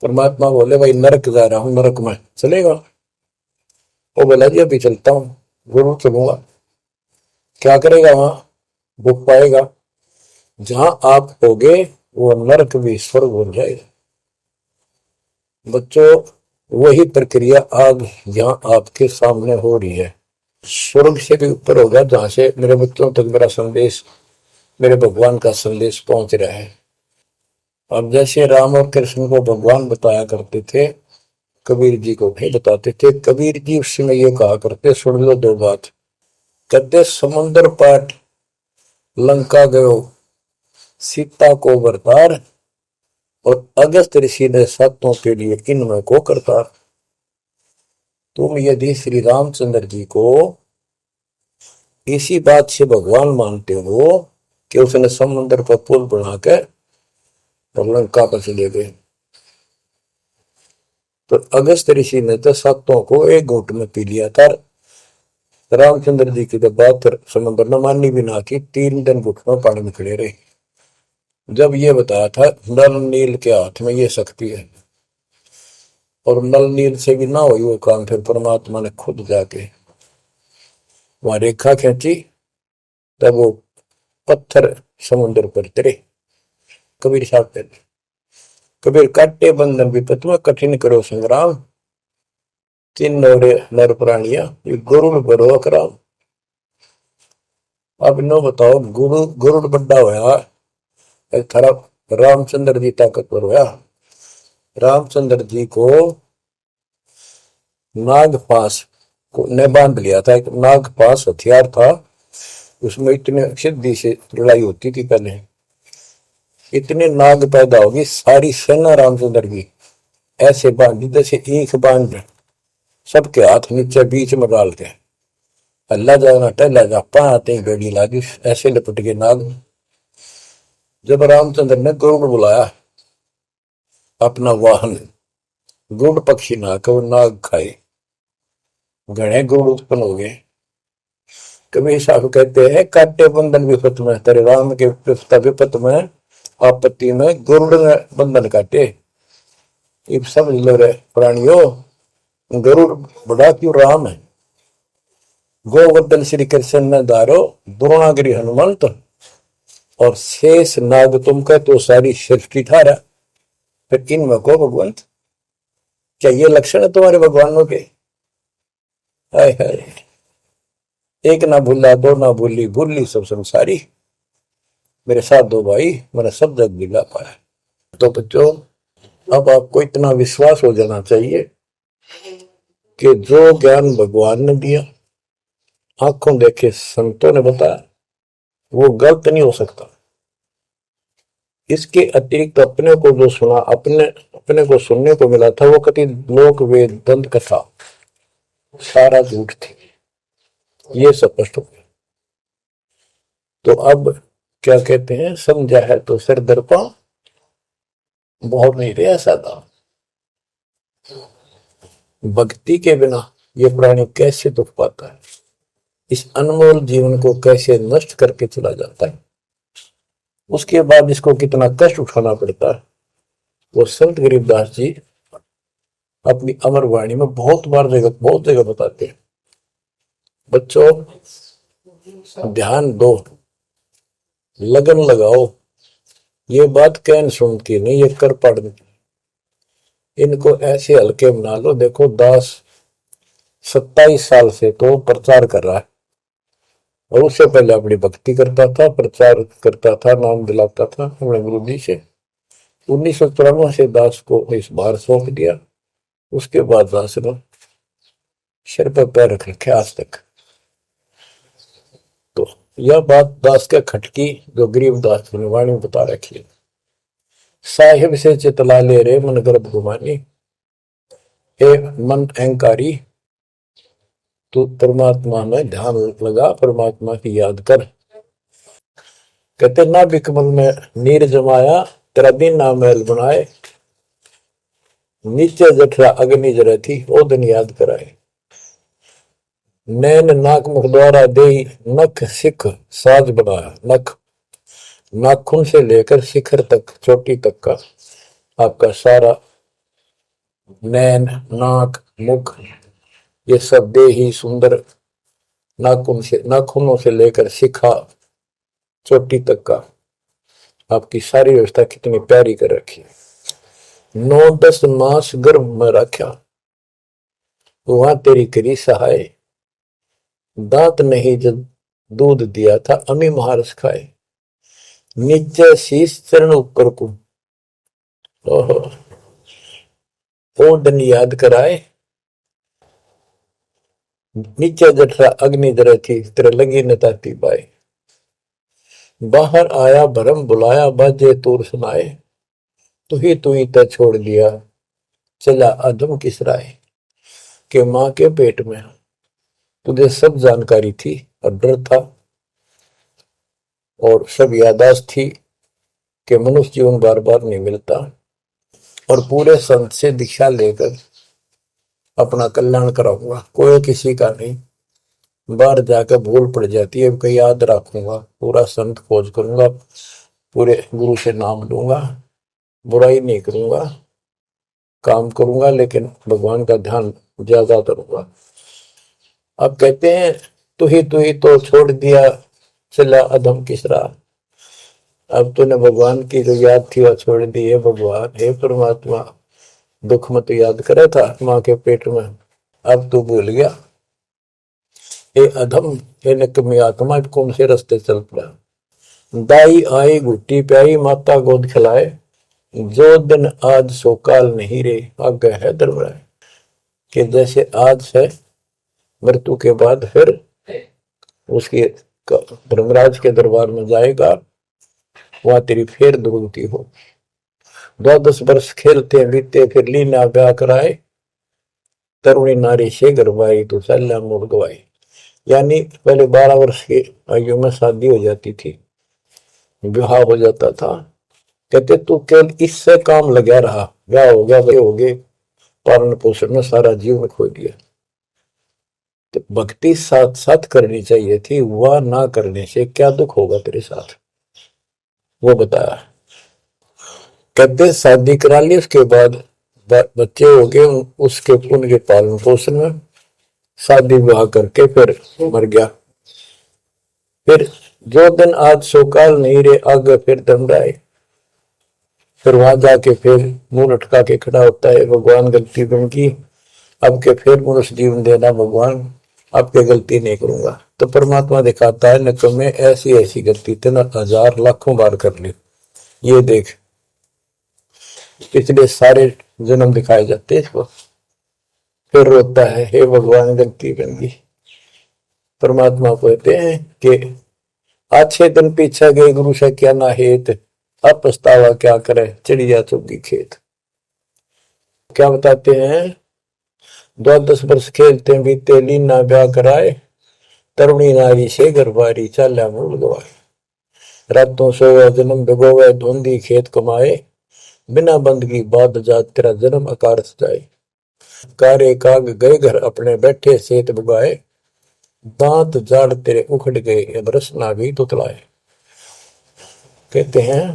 S1: परमात्मा बोले, भाई नरक जा रहा हूं, नरक में चलेगा। वो बोला, जी अभी चलता हूं, जरूर चलूंगा। क्या करेगा वहां, भूख पाएगा। जहां आप होगे वो नरक भी स्वर्ग हो जाएगा। बच्चों, वही प्रक्रिया आज यहाँ आपके सामने हो रही है। स्वर्ग से भी ऊपर होगा, जहां से मेरे बच्चों तक मेरा संदेश, मेरे भगवान का संदेश पहुंच रहा है। अब जैसे राम और कृष्ण को भगवान बताया करते थे, कबीर जी को भी बताते थे। कबीर जी उस समय ये कहा करते, सुन लो दो बात। कहते, समुद्र पाट लंका गयो, सीता को बरतार, और अगस्त ऋषि ने सातों के लिए इनमें को करतार। तुम यदि श्री रामचंद्र जी को इसी बात से भगवान मानते हो कि उसने समुद्र पर पुल बनाकर और लंका पर चले गए, तो अगस्त ऋषि ने तो सातों को एक घूंट में पी लिया था। रामचंद्र जी की तो बात समुद्र ने मानी भी ना की, 3 दिन घुटनों पानी में खड़े रहे। जब ये बताया था नल नील के हाथ में ये शक्ति है, और नल नील से भी ना हुई वो काम, फिर परमात्मा ने खुद जाके वहां रेखा खींची, तब वो पत्थर समुद्र पर तरे। कबीर साहब कहते, कबीर काटे बंधन विपत में, कठिन करो संग्राम, तीन नर प्राणिया ये गरुड़ बरो अकराम। अब नो बताओ, गरुड़ बड्डा होया, थारा रामचंद्र जी ताकतवर होया। रामचंद्र जी को नागपाश ने बांध लिया था। एक नागपाश हथियार था, उसमें इतने सिद्धि से लड़ाई होती थी पहले। इतने नाग पैदा होगी, सारी सेना रामचंद्र की ऐसे बांधी जैसे एक बांध, सबके हाथ नीचे बीच में डाल के अल्लाह जाना टहला जा पाते बेड़ी लागी, ऐसे लपट के नाग। जब रामचंद्र ने गरुड़ बुलाया अपना वाहन, गरुड़ पक्षी ना को नाग खाए, घने गरुड़ उत्पन्न हो गए। कबीर साहब कहते हैं, काटे बंधन विपत में, तेरे राम के विपत में, आपत्ति में गरुड़ ने बंधन काटे। इब समझ लो रे प्राणियों, गरुड़ बड़ा क्यों राम है। गोवर्धन श्री कृष्ण ने दारो, द्रोणागिरी हनुमंत, और शेष नाग तुम का तो सारी सृष्टि थारा, फिर इनमें को भगवंत, क्या ये लक्षण है तुम्हारे भगवानों के? हाय हाय, एक ना भूला दो ना भूली, भूली सब संसारी, मेरे साथ दो भाई, मेरा सब जग दिला पाया। तो बच्चों, अब आपको इतना विश्वास हो जाना चाहिए कि जो ज्ञान भगवान ने दिया, आंखों देखे संतों ने बताया, वो गलत नहीं हो सकता। इसके अतिरिक्त अपने को जो सुना, अपने अपने को सुनने को मिला था, वो कति लोक वेद दंत कथा सारा झूठ थी, ये स्पष्ट हो गया। तो अब क्या कहते हैं, समझा है तो सिर दर्पा, बहुत नहीं रहा सादा। भक्ति के बिना ये प्राणी कैसे दुख पाता है, इस अनमोल जीवन को कैसे नष्ट करके चला जाता है, उसके बाद इसको कितना कष्ट उठाना पड़ता है, वो संत गरीबदास जी अपनी अमर वाणी में बहुत जगह बताते हैं। बच्चों, ध्यान दो, लगन लगाओ, ये बात कहन सुनती नहीं, ये कर पड़नी। इनको ऐसे हल्के बना लो। देखो, दास 27 साल से तो प्रचार कर रहा है, और उससे पहले अपनी भक्ति करता था, प्रचार करता था, नाम दिलाता था अपने गुरु जी से। 1994 से दास को इस बार सौंप दिया, उसके बाद दास ने सिर पर पैर रख रखे आज तक। तो यह बात दास के खटकी जो गरीब दास ने वाणी बता रखी है। साहिब से चितला ले रे मन गर्भ गुमानी, ए मन अहंकारी, तू परमात्मा में ध्यान लगा, परमात्मा की याद कर। कहते ना बिकमल में नीर जमाया, तेरा दिन ना महल बनाए, नीचे जठरा अग्नि जरे थी, ओ दिन याद कराए। नैन नाक मुख द्वारा दे, नख सिख साज बनाया। नख, नाखून से लेकर शिखर तक, चोटी तक का आपका सारा नैन, नाक, मुख, ये सब दे ही सुंदर, नाखूनों से लेकर शिखा चोटी तक का आपकी सारी व्यवस्था कितनी प्यारी कर रखी है। 9-10 मास गर्भ में रखा, वहां तेरी करी सहाय, दांत नहीं जब दूध दिया था, अमी महारस खाए। नीचे शीश चरण ऊपर को, ओहो, ओ दिन याद कराए। नीचे जठरा अग्नि जरे थी, तेरे लगी न ताती बाई। बाहर आया भरम बुलाया, बाजे तूर सुनाए, तू ही तय छोड़ दिया, चला अधम किस राय। के माँ के पेट में तुझे सब जानकारी थी, और डर था, और सब यादाश्त थी कि मनुष्य जीवन बार बार नहीं मिलता, और पूरे संत से दीक्षा लेकर अपना कल्याण कराऊंगा, कोई किसी का नहीं। बाहर जाकर भूल पड़ जाती है, कहीं याद रखूंगा, पूरा संत खोज करूंगा, पूरे गुरु से नाम लूंगा, बुराई नहीं करूंगा, काम करूंगा, लेकिन भगवान का ध्यान ज्यादा करूंगा। अब कहते हैं तू ही तो छोड़ दिया, चला अधम किस राह। अब तूने भगवान की जो याद थी वह छोड़ दी है। भगवान, हे परमात्मा, दुख में तो याद करे था माँ के पेट में, अब तू भूल गया। ए अधम, हे निकम्मी आत्मा, कौन से रास्ते चल पड़ा। दाई आई घुट्टी प्याई, माता गोद खिलाए, जो दिन आज सो काल नहीं रे, आगे है दरबार। कि जैसे आज है, मृत्यु के बाद फिर उसकी धर्मराज के दरबार में जाएगा, वहां तेरी फिर दुर्गति हो। 12 वर्ष खेलते बीते, फिर लीना ब्याह कराए, तरुणी नारी से गरबाई, तो सल्ला मोड़ गवाई। यानी पहले 12 वर्ष की आयु में शादी हो जाती थी, विवाह हो जाता था। कहते तू केवल इससे काम लगा रहा, ब्याह हो गया, बड़े हो गए, पालन पोषण में सारा जीवन खो दिया। तो भक्ति साथ साथ करनी चाहिए थी, वह ना करने से क्या दुख होगा तेरे साथ, वो बताया। कहते शादी करा ली, उसके बाद बच्चे हो गए, उसके उनके पालन पोषण में शादी विवाह करके फिर मर गया। फिर जो दिन आज सो काल नहीं रे, आगे फिर दंडाए। फिर वहां जाके फिर मुंह लटका के खड़ा होता है, भगवान गलती की, अब के फिर मनुष्य जीवन देना भगवान, अब के गलती नहीं करूंगा। तो परमात्मा दिखाता है, न तुम्हें ऐसी ऐसी गलती तेना हजार लाखों बार कर ली, ये देख। पिछले सारे जन्म दिखाए जाते इसको। फिर रोता है, हे भगवान गलती बन गई। परमात्मा को कहते हैं कि अच्छे दिन पीछे गए गुरु से क्या ना हेत, अब पछतावा क्या करे चिड़िया चुगी खेत। क्या बताते हैं, 10 वर्ष खेलते बीते, लीना ब्याह कराए, तरुणी नारी से गरबारी चाल्या मूल गवाए। रातों सोवे जन्म भिगोवे, धुंधी खेत कमाए, बिना बंदगी बाद जात तेरा जन्म अकारस जाए। कारे काग गए घर अपने, बैठे सेत बुगाए, दांत जाड़ तेरे उखड़ गए, बरस ना भी तुतलाए। कहते हैं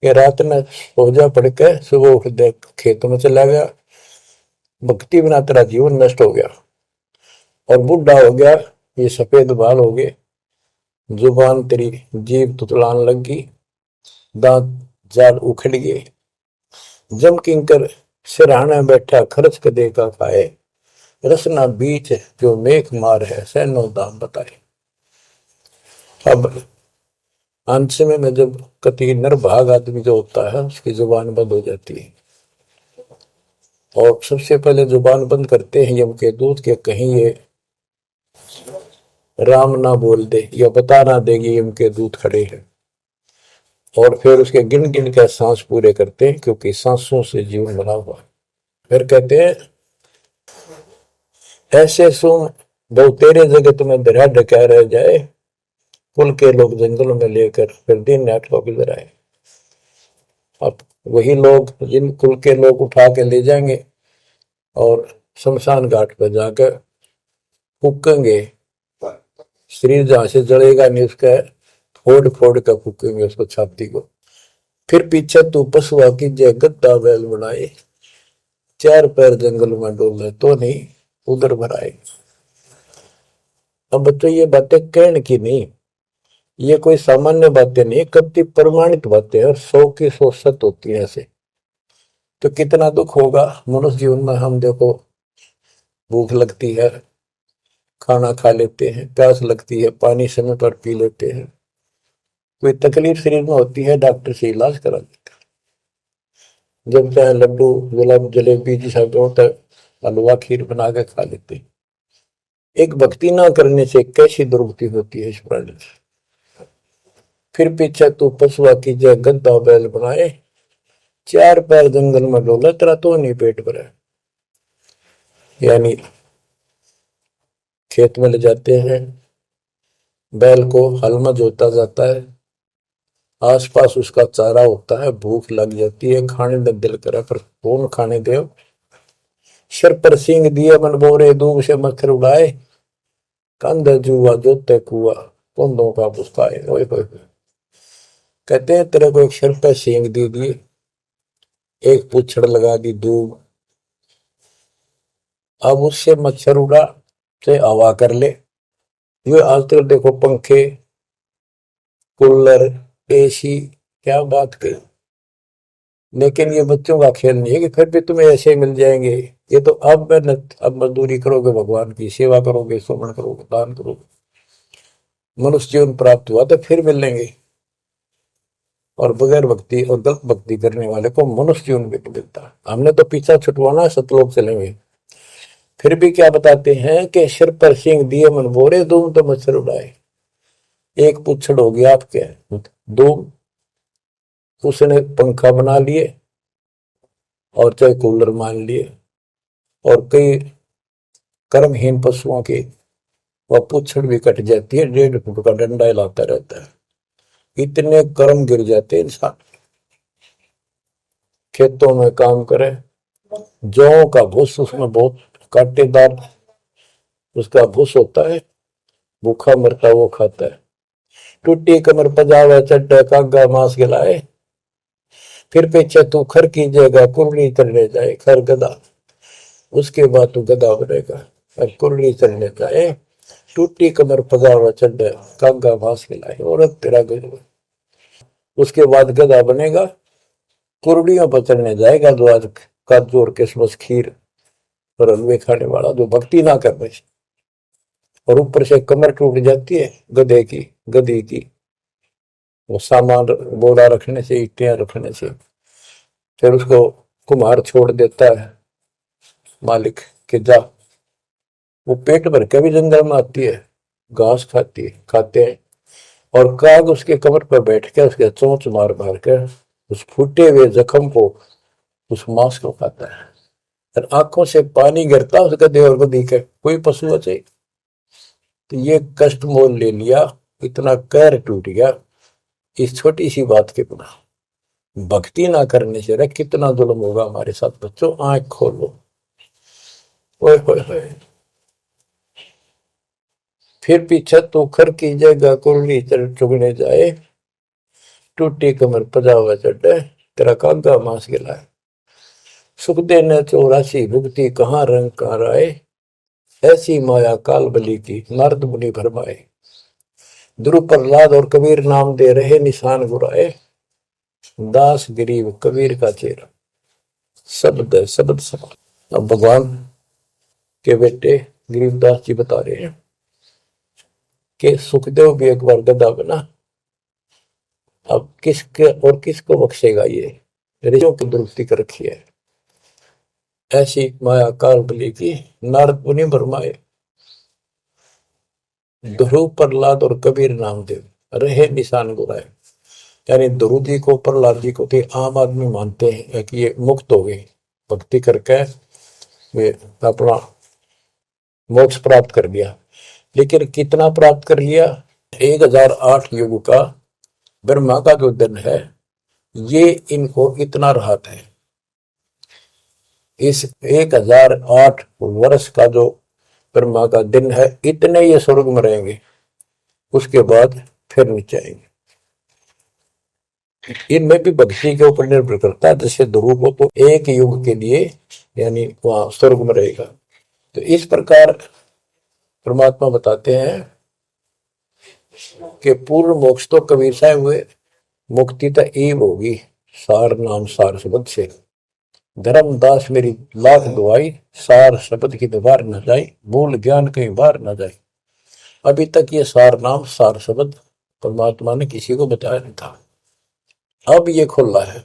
S1: कि रात में सो जा पड़ के, सुबह उठ दे खेतों में चला गया, भक्ति बिना तेरा जीवन नष्ट हो गया, और बूढ़ा हो गया, ये सफेद बाल हो गए, जुबान तेरी जीभ तुतलान लगी, दांत जाड़ उखड़ गए। जम किंकर सिरहाना बैठा, खर्च कदे का खाए, रसना बीच जो मेघ मार है, सैनो दाम बताए। अब अंत में जब कति निर्भाग आदमी जो होता है, उसकी जुबान बंद हो जाती है, और सबसे पहले जुबान बंद करते हैं यम के दूत के, कहीं ये राम ना बोल दे या बता ना देगी यम के दूत खड़े हैं। और फिर उसके गिन गिन के सांस पूरे करते हैं, क्योंकि सांसों से जीवन बना हुआ। फिर कहते हैं, ऐसे सुन बहु तेरे जगत में दरिया ढका रह जाए, कुल के लोग जंगलों में लेकर फिर दिन रात को गुजर आए। अब वही लोग, जिन कुल के लोग उठा के ले जाएंगे और शमशान घाट पर जाकर फूकेंगे, शरीर जहां से जलेगा नहीं उसका फोड़ फोड़ कर फूकेंगे उसको, छाती को। फिर पीछे तू पशुआ की जय गद्दा बैल बनाए, चार पैर जंगल में डोले तो नहीं उधर भराए। अब बच्चों ये बातें कहने की नहीं, ये कोई सामान्य बातें नहीं, कति प्रमाणित बातें हैं, और 100 की 100 सत्य होती है ऐसे। तो कितना दुख होगा मनुष्य जीवन में। हम देखो, भूख लगती है खाना खा लेते हैं, प्यास लगती है पानी समय पर पी लेते हैं, कोई तकलीफ शरीर में होती है डॉक्टर से इलाज करा देते हैं, जब चाहे लड्डू गुलाब जलेबी जैसा होता है हलवा खीर बना के खा लेते हैं। एक भक्ति ना करने से कैसी दुर्गति होती है इस प्राणी से। फिर पीछे तू पशुआ की जय गद्दा बैल बनाए, चार पैर जंगल में डोला तेरा तो नहीं पेट भरा। यानी खेत में ले जाते हैं, बैल को हल में जोता जाता है, आसपास उसका चारा होता है, भूख लग जाती है, खाने में दिल करे पर कौन खाने दे। सिर पर सींग दिए मन बोरे, दूब से मच्छर उड़ाए, कंध जुआ जोते कुआ, कुंदों का पुस्ताए। कहते हैं तेरे को एक सिर पर सींग दे दिए, एक पूछड़ लगा दी दूब, अब उससे मच्छर उड़ा से हवा कर ले। ये आज तक देखो पंखे कूलर एसी क्या बात कही, लेकिन ये बच्चों का खेल नहीं है कि फिर भी तुम्हें ऐसे मिल जाएंगे। ये तो अब मेहनत, अब मजदूरी करोगे, भगवान की सेवा करोगे, सुमन करोगे, दान करोगे, मनुष्य जीवन प्राप्त हुआ तो फिर मिलेंगे। और बगैर भक्ति और गलत भक्ति करने वाले को मनुष्य जीवन भी मिलता। हमने तो पीछा छुटवाना, सतलोक चलेंगे। फिर भी क्या बताते हैं कि सिर पर सिंह दिए मन बोरे, दूम तो मच्छर उड़ाए। एक पुच्छड़ हो गया आपके, दो उसने पंखा बना लिए और चाहे कूलर मान लिए, और कई कर्महीन पशुओं की वह पुच्छड़ भी कट जाती है, 1.5 फुट का डंडा हिलाता रहता है। इतने कर्म गिर जाते इंसान। खेतों में काम करे, जौ का भूस उसमें बहुत कांटेदार उसका भूस होता है, भूखा मरता वो खाता है। टूटी कमर पजावे चड्डे कागा मांस गिलाए, फिर पीछे तू खर की जगह कुरली चलने जाए, खर गधा, उसके बाद तू गधा बनेगा और कुरली चलने जाए। टूटी कमर पजावा चढ़ कागा भास के लाए और तेरा गजब। उसके बाद गधा बनेगा, कुर्डियों पर चढ़ने जाएगा, जो आज काजू और किशमिश खीर और हलवे खाने वाला, जो भक्ति ना करने से, और ऊपर से कमर टूट जाती है गधे की, गधी की, वो सामान बोरा रखने से, ईटियां रखने से। फिर उसको कुम्हार छोड़ देता है मालिक के जा, वो पेट भर के भी जंगल में आती है, घास खाती है, खाते हैं, और काग उसके कमर पर बैठ के उसके चोंच मार मार कर उस फूटे हुए जख्म को, उस मांस को खाता है। और आंखों से पानी गिरता उस गधे और गधी के, कोई पशु बचे। तो ये कष्ट मोल ले लिया, इतना कहर टूट गया इस छोटी सी बात के बिना। भक्ति ना करने से रे कितना जुल्म होगा हमारे साथ। बच्चों आंख खोलो, ओए होए होए। फिर पीछे तो खर की जगह कुरली चुगने जाए, टूटी कमर पजावा चढ़े, तेरा कागा मांस गिलाए। सुख देने 84 भुगती कहाँ रंग कहाँ राय, ऐसी माया काल बली की नारद मुनि भरमाए। ध्रुव प्रहलाद और कबीर नाम दे रहे निशान गुराए, दास गरीब कबीर का चेहरा। शब्द है, शब्द शब्द। अब भगवान के बेटे गरीबदास जी बता रहे हैं कि सुखदेव भी एक बार गधा बना। अब किसके और किसको बख्शेगा, ये ऋषियों की दुरुस्ती कर रखी है। ऐसी माया काल बली की नारद मुनि भरमाए, ध्रुव प्रहलाद और कबीर नामदेव रहे निशान गुराए। यानी ध्रुव जी को, प्रहलाद जी को आम आदमी मानते हैं कि ये मुक्त हो गए, भक्ति करके वे अपना मोक्ष प्राप्त कर लिया। लेकिन कितना प्राप्त कर लिया? 1008 युग का ब्रह्मा का जो दिन है, ये इनको इतना राहत है। इस 1008 वर्ष का जो ब्रह्मा का दिन है, इतने ये स्वर्ग में रहेंगे, उसके बाद फिर नीचे आएंगे। इनमें भी भक्ति के ऊपर निर्भर करता है। जैसे ध्रुव को तो एक युग के लिए यानी वहां स्वर्ग में रहेगा। तो इस प्रकार परमात्मा बताते हैं कि पूर्ण मोक्ष तो कबीर साहब हुए, मुक्ति तो ईब होगी सार नाम सार शब्द से। धर्मदास मेरी लाख दुआई, सार शब्द की दीवार न जाए, मूल ज्ञान कहीं बाहर न जाए। अभी तक ये सार नाम सार शब्द परमात्मा ने किसी को बताया नहीं था, अब ये खुला है।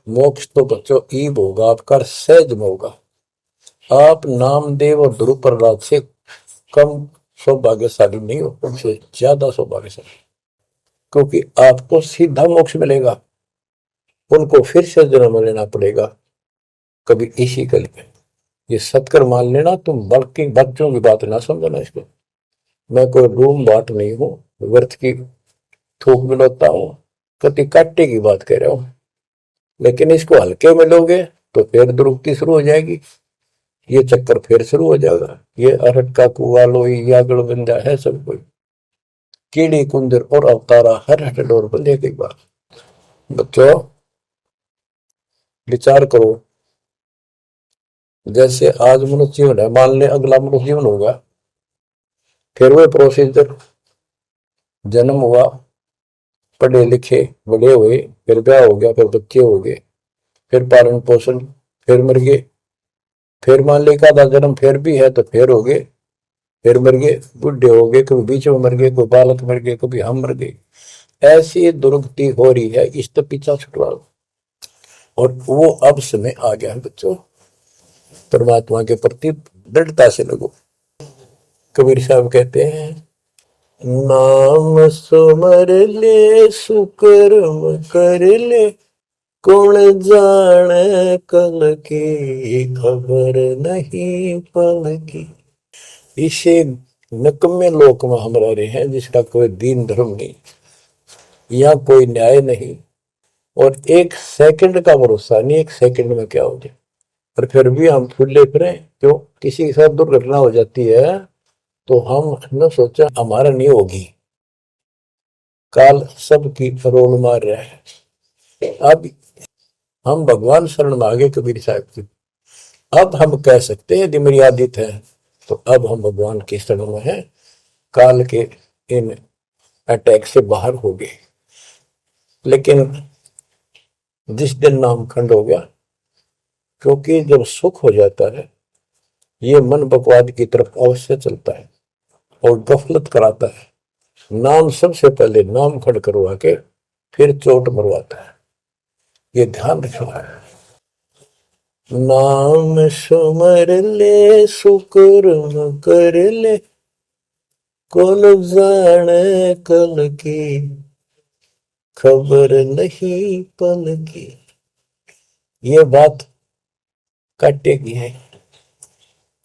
S1: मोक्ष तो बच्चों ईब होगा आपका, सहज में होगा। आप नामदेव और ध्रुव प्रहलाद से कम सौभाग्यशाली नहीं हो, उनसे ज्यादा सौभाग्यशाली, क्योंकि आपको सीधा मोक्ष मिलेगा, उनको फिर से जन्म लेना पड़ेगा कभी इसी कल में। ये सत्कर मान लेना तुम, बल्कि बच्चों की बात ना समझना इसको। मैं कोई रूम बाट नहीं हूं, व्यर्थ की थूक मिलता हूं, कति काटे की बात कह रहा हूं। लेकिन इसको हल्के में लोगे तो फिर दुरुक्ति शुरू हो जाएगी, ये चक्कर फिर शुरू हो जाएगा। ये अरट का कुआ लोई यागड़ बंदा है सब कोई, कीड़ी कुंदर और अवतारा हर हट डोर बंदे की बात। बच्चों विचार करो, जैसे आज मनुष्य जीवन है, मान ले अगला मनुष्य जीवन होगा, फिर वो प्रोसीजर, जन्म हुआ, पढ़े लिखे बड़े हुए, फिर ब्याह हो गया, फिर बच्चे हो गए, फिर पालन पोषण, फिर मर गए, फिर मान ले का जन्म फिर भी है तो फिर हो गए, फिर मर गए, बुढ़े हो गए, कभी बीच में मर गए, कोई बालक मर गए, कभी हम मर गए। ऐसी दुर्गति हो रही है, इस तो पीछा छुटवा। और वो अब समय आ गया है बच्चों, परमात्मा के प्रति दृढ़ता से लगो। कबीर साहब कहते हैं, नाम सुमर ले सुकर्म कर ले, कौन जाने कल की खबर नहीं पल की। इसे नकम्मे लोक में हम रह रहे हैं, जिसका कोई दीन धर्म नहीं, यहाँ कोई न्याय नहीं, और एक सेकंड का भरोसा नहीं, एक सेकंड में क्या हो जाए। और फिर भी हम फूले फिरे, क्यों? किसी के साथ दुर्घटना हो जाती है तो हम न सोचा हमारा नहीं होगी, काल सबकी रोल मार रहा है। अब हम भगवान शरण मांगे कबीर साहब की, अब हम कह सकते हैं यदि मेरी आदित है तो अब हम भगवान के शरण में हैं। काल के इन अटैक से बाहर हो गए। लेकिन जिस दिन नामखंड हो गया, क्योंकि जब सुख हो जाता है ये मन बकवाद की तरफ अवश्य चलता है और गफलत कराता है। नाम सबसे पहले नाम खड़ करवा के फिर चोट मरवाता है, ये ध्यान रखना है। नाम सुमर ले सुकर्म कर ले, कौन जाने कल की खबर नहीं पल की। ये बात काटेगी है।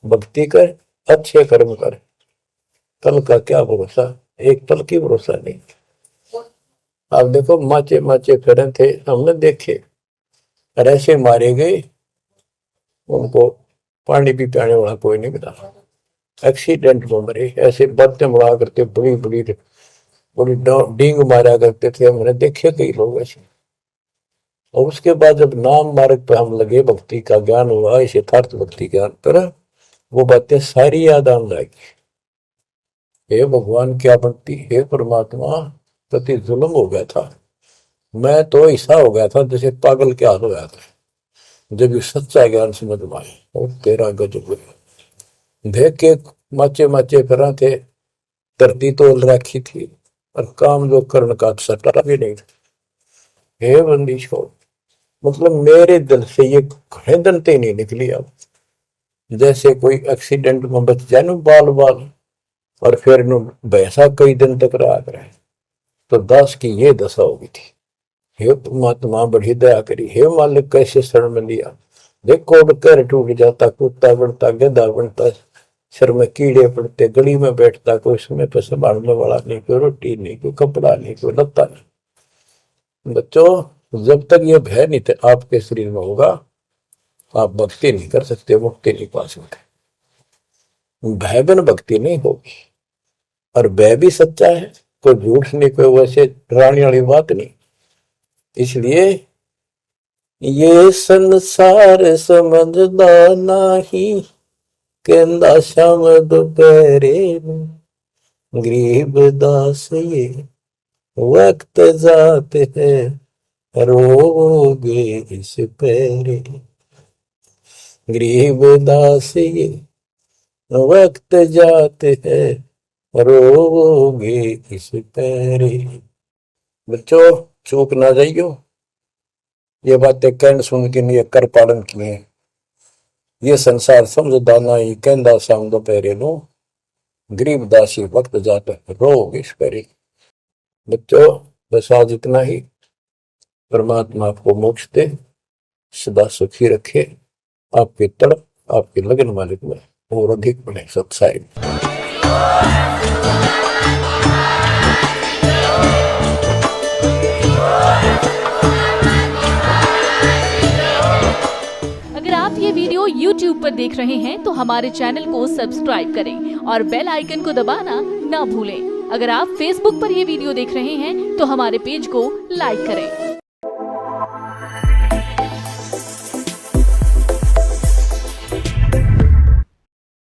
S1: भक्ति कर, अच्छे कर्म कर, कल का क्या भरोसा, एक पल की भरोसा नहीं। आप देखो माचे माचे फिरे थे, हमने देखे, और ऐसे मारे गए, उनको पानी भी पियाने वाला कोई नहीं मिला, एक्सीडेंट में मरे। ऐसे बातें बड़ा करते, बड़ी बड़ी बड़ी डींग मारा करते थे, हमने देखे कई लोग ऐसे। और उसके बाद जब नाम मार्ग पे हम लगे, भक्ति का ज्ञान हुआ, इस यथार्थ भक्ति ज्ञान पर, वो बातें सारी याद आने लगी। हे भगवान क्या भक्ति, हे परमात्मा, प्रति जुल्म हो गया था। मैं तो ऐसा हो गया था जैसे पागल के हाल हो गया था जब ये सच्चा ज्ञान समझ में आए। और तेरा गजब देख के माचे माचे करा थे, धरती तोल रखी थी, और काम जो कर्ण का सटा भी नहीं था। हे बंदी छोड़, मतलब मेरे दिल से ये घने दंते नहीं निकली। अब जैसे कोई एक्सीडेंट में बच जाए ना बाल बाल, और फिर भैंसा कई दिन तक रहा करे, तो दास की ये दशा होगी थी। हे परमात्मा बड़ी दया करी, हे मालिक कैसे शरण में लिया। देखो कर टूट जाता, कुत्ता बनता, गधा बनता, सर में कीड़े पड़ते, गली में बैठता, कोई समय पर संभालने वाला नहीं, कोई रोटी नहीं, कोई कपड़ा नहीं, कोई लत्ता नहीं। बच्चों, जब तक ये भय नहीं थे आपके शरीर में होगा, आप भक्ति नहीं कर सकते, मुक्ति नहीं पा सकते। भय बिन भक्ति नहीं होगी। और भय भी सच्चा है, कोई झूठ नहीं, कोई वैसे डराने वाली बात नहीं। इसलिए ये संसार समझदा नहीं, कहंदा शाम दोपहरे गरीब दास ये वक्त जाते हैं रोगे इस पैरे। गरीब दास ये वक्त जाते हैं रोगे इस पैरे। बच्चों, चूक ना जाइयो, ये बातें कहन सुन के नहीं कर पालन किए। ये संसार समझदा नहीं, कहंदा शाम दोपहरे नो गरीब दासी वक्त जाता है रोग इस पैरे। बच्चों, बस आज इतना ही। परमात्मा आपको मोक्ष दे, सदा सुखी रखे, आपके तड़प, आपके लगन मालिक में और अधिक बने सत्साई।
S2: अगर आप ये वीडियो YouTube पर देख रहे हैं तो हमारे चैनल को सब्सक्राइब करें और बेल आइकन को दबाना ना भूलें। अगर आप Facebook पर ये वीडियो देख रहे हैं तो हमारे पेज को लाइक करें।